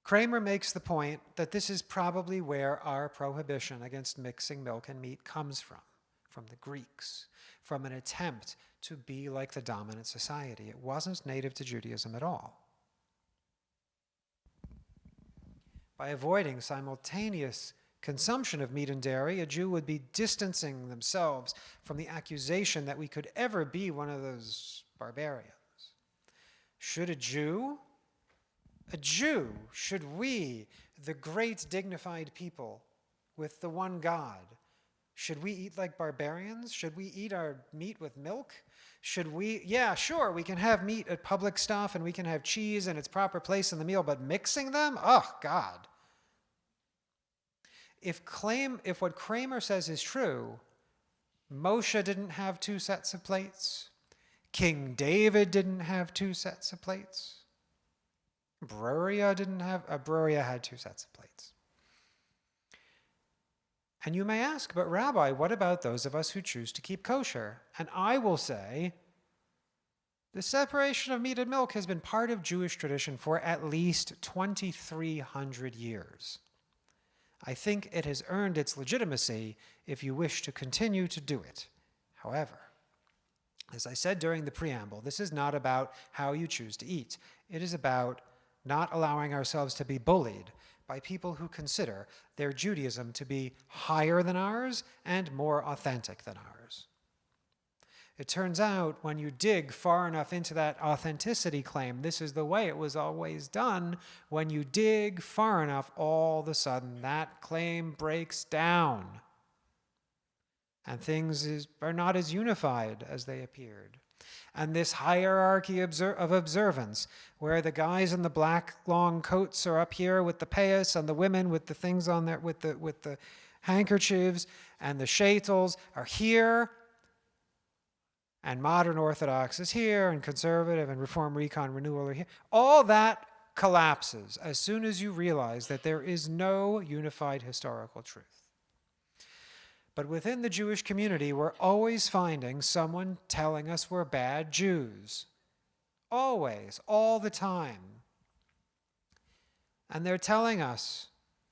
Kramer makes the point that this is probably where our prohibition against mixing milk and meat comes from the Greeks, from an attempt to be like the dominant society. It wasn't native to Judaism at all. By avoiding simultaneous consumption of meat and dairy, a Jew would be distancing themselves from the accusation that we could ever be one of those barbarians. Should should we, the great dignified people with the one God, should we eat like barbarians? Should we eat our meat with milk? Should we, yeah, sure, we can have meat at public stuff and we can have cheese in its proper place in the meal, but mixing them? Oh, God. If what Kramer says is true, Moshe didn't have two sets of plates. King David didn't have two sets of plates. Bruriah had two sets of plates. And you may ask, but Rabbi, what about those of us who choose to keep kosher? And I will say, the separation of meat and milk has been part of Jewish tradition for at least 2,300 years. I think it has earned its legitimacy if you wish to continue to do it. However, as I said during the preamble, this is not about how you choose to eat. It is about not allowing ourselves to be bullied by people who consider their Judaism to be higher than ours and more authentic than ours. It turns out when you dig far enough into that authenticity claim, this is the way it was always done, when you dig far enough, all of a sudden that claim breaks down. And things are not as unified as they appeared. And this hierarchy of observance, where the guys in the black long coats are up here with the payas, and the women with the things on there, with the handkerchiefs, and the shaitels are here, and modern Orthodox is here, and conservative and Reform, Recon, Renewal are here. All that collapses as soon as you realize that there is no unified historical truth. But within the Jewish community, we're always finding someone telling us we're bad Jews. Always, all the time. And they're telling us,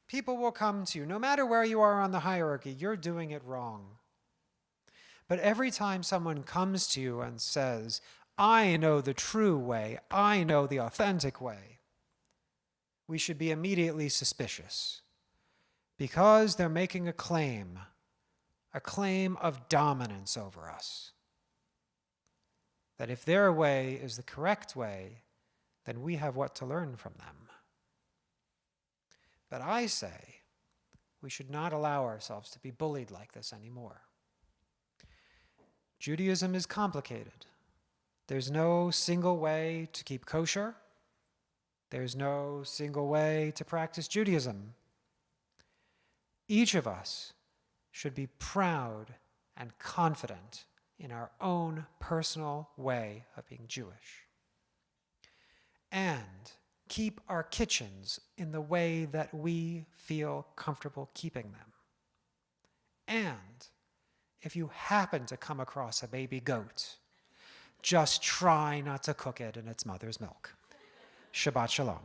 people will come to you, no matter where you are on the hierarchy, you're doing it wrong. But every time someone comes to you and says, I know the true way, I know the authentic way, we should be immediately suspicious, because they're making a claim of dominance over us. That if their way is the correct way, then we have what to learn from them. But I say, we should not allow ourselves to be bullied like this anymore. Judaism is complicated. There's no single way to keep kosher. There's no single way to practice Judaism. Each of us should be proud and confident in our own personal way of being Jewish. And keep our kitchens in the way that we feel comfortable keeping them. And if you happen to come across a baby goat, just try not to cook it in its mother's milk. Shabbat Shalom.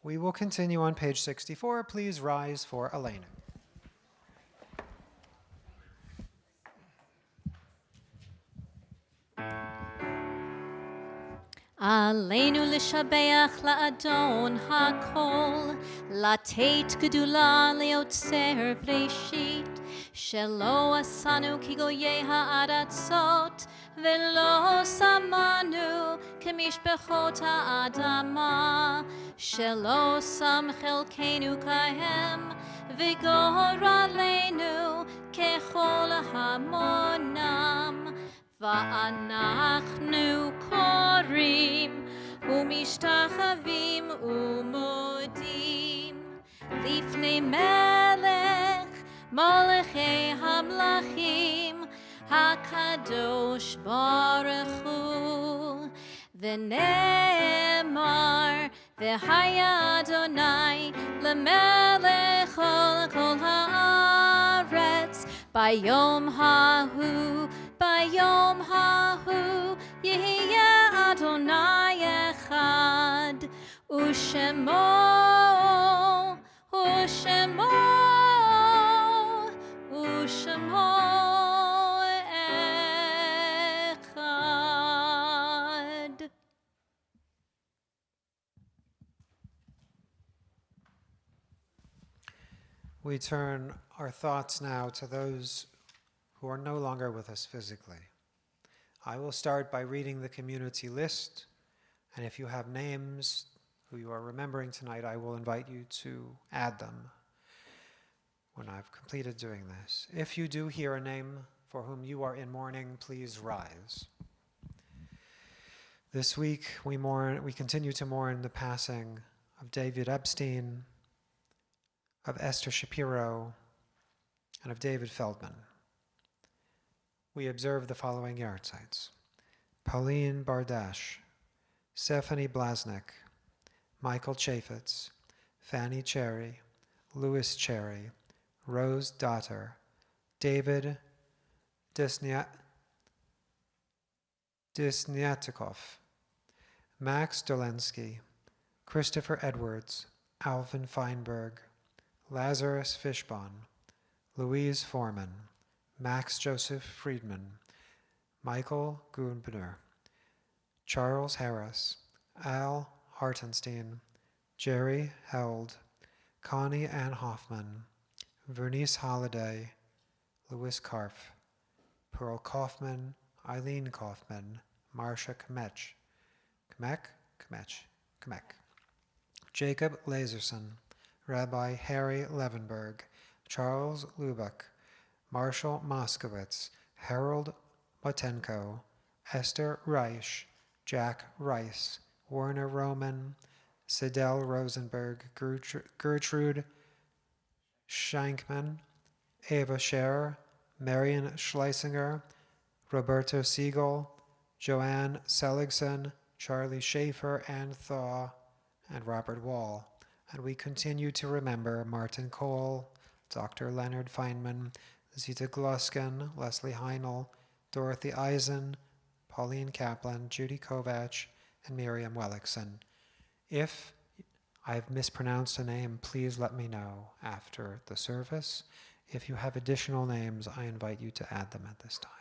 We will continue on page 64. Please rise for Aleinu. עלינו לשבח לאדון הכל, לתת גדולה ליוצר בראשית, שלא עשנו כגויי הארצות, ולא שמנו כמשפחות האדמה, שלא שם חלקנו כהם, וגורלנו ככל המונם. ואנחנו קוראים ומשתחווים ומודים לפני מלך מלכי המלכים הקדוש ברוך הוא. ונאמר והיה אדוני למלך על כל הארץ ביום ההוא ביום ההוא יהיה אדוני אחד ושמו אחד. We turn our thoughts now to those who are no longer with us physically. I will start by reading the community list, and if you have names who you are remembering tonight, I will invite you to add them when I've completed doing this. If you do hear a name for whom you are in mourning, please rise. This week we continue to mourn the passing of David Epstein, of Esther Shapiro, and of David Feldman. We observe the following yahrzeits: Pauline Bardash, Stephanie Blasnik, Michael Chaffetz, Fanny Cherry, Louis Cherry, Rose Dotter, David Disniatikov, Max Dolensky, Christopher Edwards, Alvin Feinberg, Lazarus Fishbon, Louise Foreman, Max Joseph Friedman, Michael Gumbner, Charles Harris, Al Hartenstein, Jerry Held, Connie Ann Hoffman, Vernice Holliday, Louis Karpf, Pearl Kaufman, Eileen Kaufman, Marcia Kmech, Jacob Laserson, Rabbi Harry Levenberg, Charles Lubach, Marshall Moskowitz, Harold Botenko, Esther Reich, Jack Rice, Warner Roman, Sidel Rosenberg, Gertrude Shankman, Ava Scherer, Marion Schleisinger, Roberto Siegel, Joanne Seligson, Charlie Schaefer, Ann Thaw, and Robert Wall. And we continue to remember Martin Cole, Dr. Leonard Feynman, Zita Gluskin, Leslie Heinel, Dorothy Eisen, Pauline Kaplan, Judy Kovach, and Miriam Wellickson. If I've mispronounced a name, please let me know after the service. If you have additional names, I invite you to add them at this time.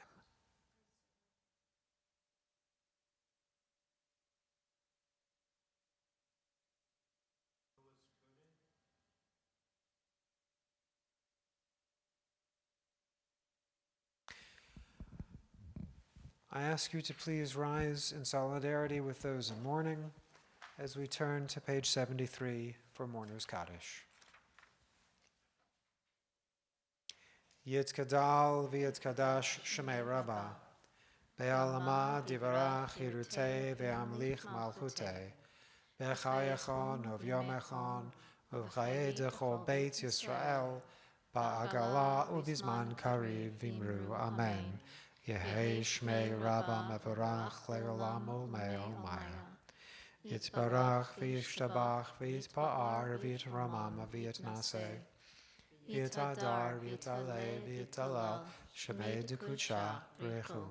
I ask you to please rise in solidarity with those in mourning as we turn to page 73 for Mourner's Kaddish. Yitkadal v'yitkadash shemei Rabbah, be'alama divarach hirutei ve'amlich malchutei, be'chayachon uvyomechon uv'chaye decho beit Yisrael, ba'agala ubizman kariv vimru amen. Yehei shmei Rabbah mevorach le'olam u'me'omaya. Yitbarach v'yishtabach v'yitpa'ar v'yitramam v'yitnaseh. V'yitadar v'yitaleh v'yitalal shemei dukucha rechu.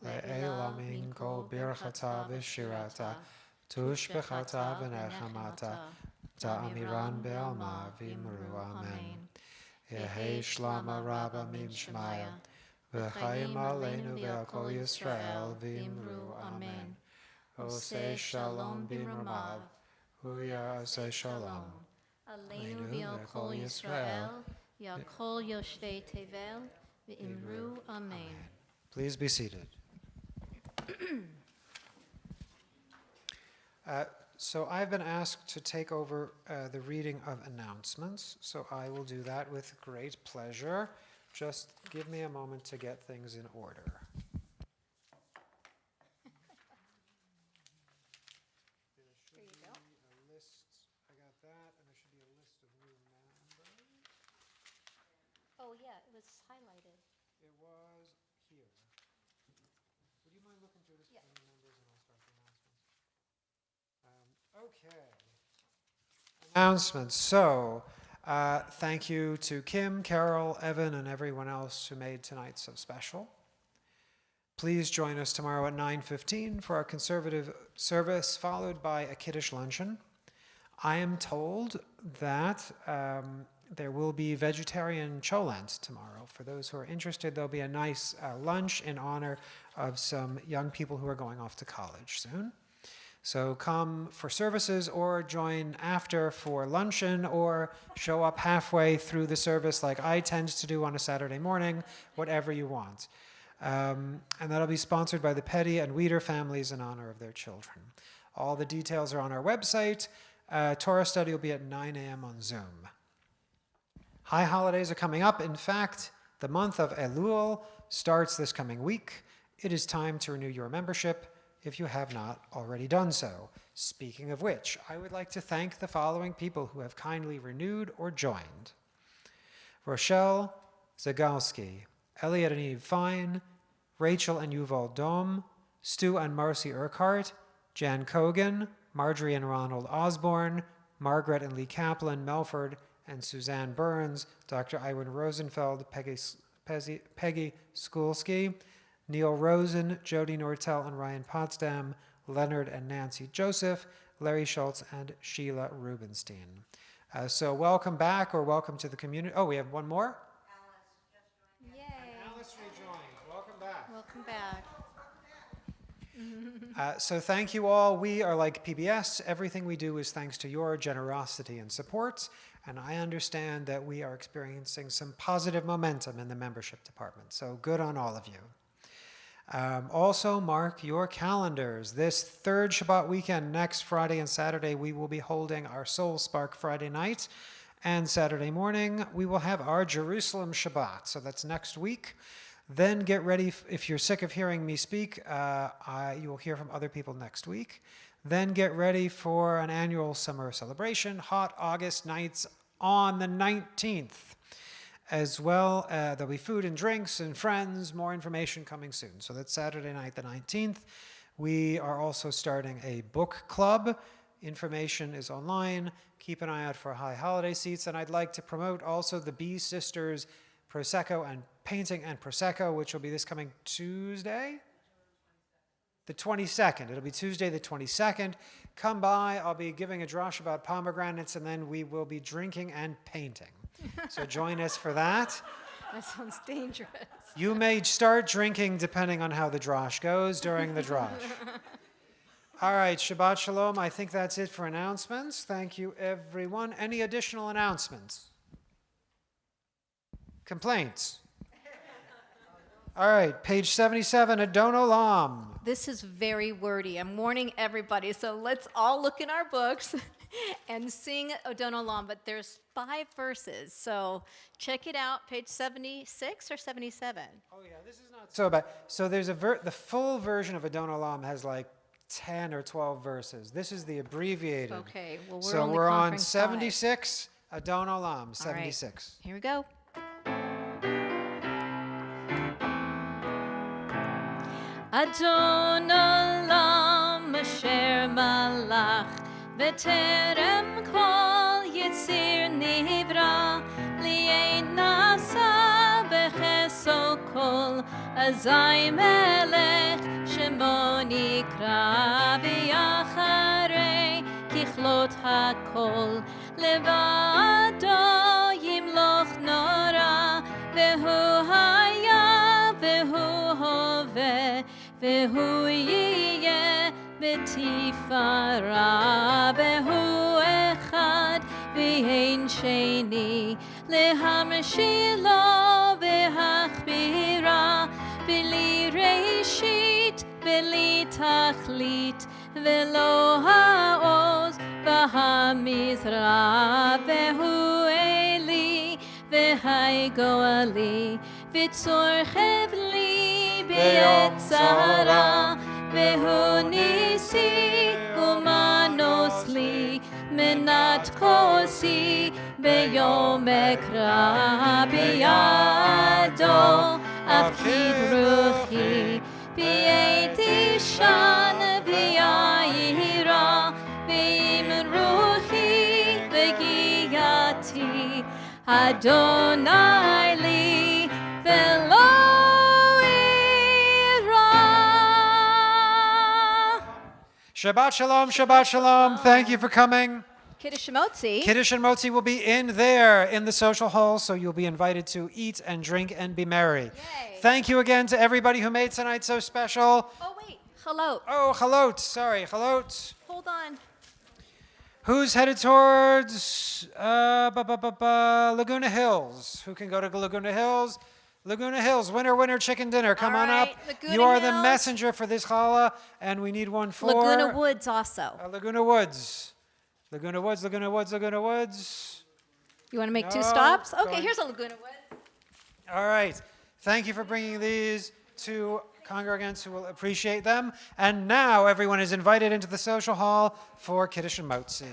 Le'elamin kol birchata v'shirata tushbechata v'nechamata ta'amiran be'alma v'imru amen. Yehei shlama Rabbah mim shmaya v'chaim aleinu ve'al kol Yisrael v'imru amen. Oseh shalom b'mramav huya oseh shalom Aleinu v'al kol Yisrael, Ya'kol Yoshvei Tevel, v'imru amen. Please be seated. So I've been asked to take over the reading of announcements, so I will do that with great pleasure. Just give me a moment to get things in order. There should be a list. I got that, and there should be a list of new members. Oh, yeah, it was highlighted. It was here. Would you mind looking through this for new members, and I'll start the announcements? Okay. Announcements. So, thank you to Kim, Carol, Evan, and everyone else who made tonight so special. Please join us tomorrow at 9:15 for our conservative service, followed by a Kiddush luncheon. I am told that there will be vegetarian cholent tomorrow. For those who are interested, there'll be a nice lunch in honor of some young people who are going off to college soon. So come for services or join after for luncheon or show up halfway through the service like I tend to do on a Saturday morning, whatever you want. And that'll be sponsored by the Petty and Weeder families in honor of their children. All the details are on our website. Torah study will be at 9 a.m. on Zoom. High holidays are coming up. In fact, the month of Elul starts this coming week. It is time to renew your membership if you have not already done so. Speaking of which, I would like to thank the following people who have kindly renewed or joined. Rochelle Zagalski, Elliot and Eve Fine, Rachel and Yuval Dom, Stu and Marcy Urquhart, Jan Kogan, Marjorie and Ronald Osborne, Margaret and Lee Kaplan, Melford and Suzanne Burns, Dr. Iwan Rosenfeld, Peggy Skulski, Neil Rosen, Jody Nortel and Ryan Potsdam, Leonard and Nancy Joseph, Larry Schultz, and Sheila Rubenstein. So welcome back, or welcome to the community. Oh, we have one more? Yay. Alice rejoined. Welcome back. Welcome back. So thank you all. We are like PBS. Everything we do is thanks to your generosity and support. And I understand that we are experiencing some positive momentum in the membership department. So good on all of you. Also, mark your calendars. This third Shabbat weekend, next Friday and Saturday, we will be holding our Soul Spark Friday night. And Saturday morning, we will have our Jerusalem Shabbat. So that's next week. Then get ready, if you're sick of hearing me speak, you will hear from other people next week. Then get ready for an annual summer celebration, Hot August nights on the 19th. As well, there'll be food and drinks and friends, more information coming soon. So that's Saturday night, the 19th. We are also starting a book club. Information is online. Keep an eye out for high holiday seats. And I'd like to promote also the Bee Sisters Prosecco and Painting and Prosecco, which will be this coming Tuesday, the 22nd. It'll be Tuesday the 22nd. Come by. I'll be giving a drash about pomegranates, and then we will be drinking and painting. So join us for that. That sounds dangerous. You may start drinking depending on how the drash goes during the drash. All right, Shabbat Shalom. I think that's it for announcements. Thank you, everyone. Any additional announcements? Complaints? All right, page 77, Adon Olam. This is very wordy. I'm warning everybody. So let's all look in our books and sing Adon Olam. But there's 5 verses. So check it out, page 76 or 77. Oh, yeah, this is not so bad. So there's the full version of Adon Olam has like 10 or 12 verses. This is the abbreviated. Okay, well, So only we're on conquering 5. 76, Adon Olam, All right, 76. here we go. Adon Olam asher malach b'terem kol yitzir nivra li'ein nasa b'cheso kol azai melech shemo nikra v'yacharei kichlot hakol levado yimloch nora v'hu haya v'hu hoveh והוא יהיה בתפארה, והוא אחד ואין שני, להמשילו והכבירה, בלי ראשית, בלי תכלית, ולא העוז והמזרע, והוא אלי, והי גואלי, וצור חבלי, בעת צרה, והוא ניסי ומנוס לי, מנת כוסי ביום אקרא בידו, אבקיד רוחי, בעת אישן ויהירה, ועם רוחי וגייתי, אדוני לי ולא Shabbat Shalom, Shabbat Shalom. Thank you for coming. Kiddush Motzi. Kiddush and Motzi will be in there in the social hall, so you'll be invited to eat and drink and be merry. Yay. Thank you again to everybody who made tonight so special. Oh, wait. Hello. Oh, halot. Sorry, halot. Hold on. Who's headed towards Laguna Hills? Who can go to Laguna Hills? Laguna Hills, winner, chicken dinner. Come All on right, up. Laguna You are the Hills. messenger for this challah, and we need one for Laguna Woods also. Laguna Woods. Laguna Woods, Laguna Woods, Laguna Woods. You want to make 2 No, stops? go Okay, on. here's a Laguna Woods. All right. Thank you for bringing these to congregants who will appreciate them. And now everyone is invited into the social hall for Kiddush and Motzi.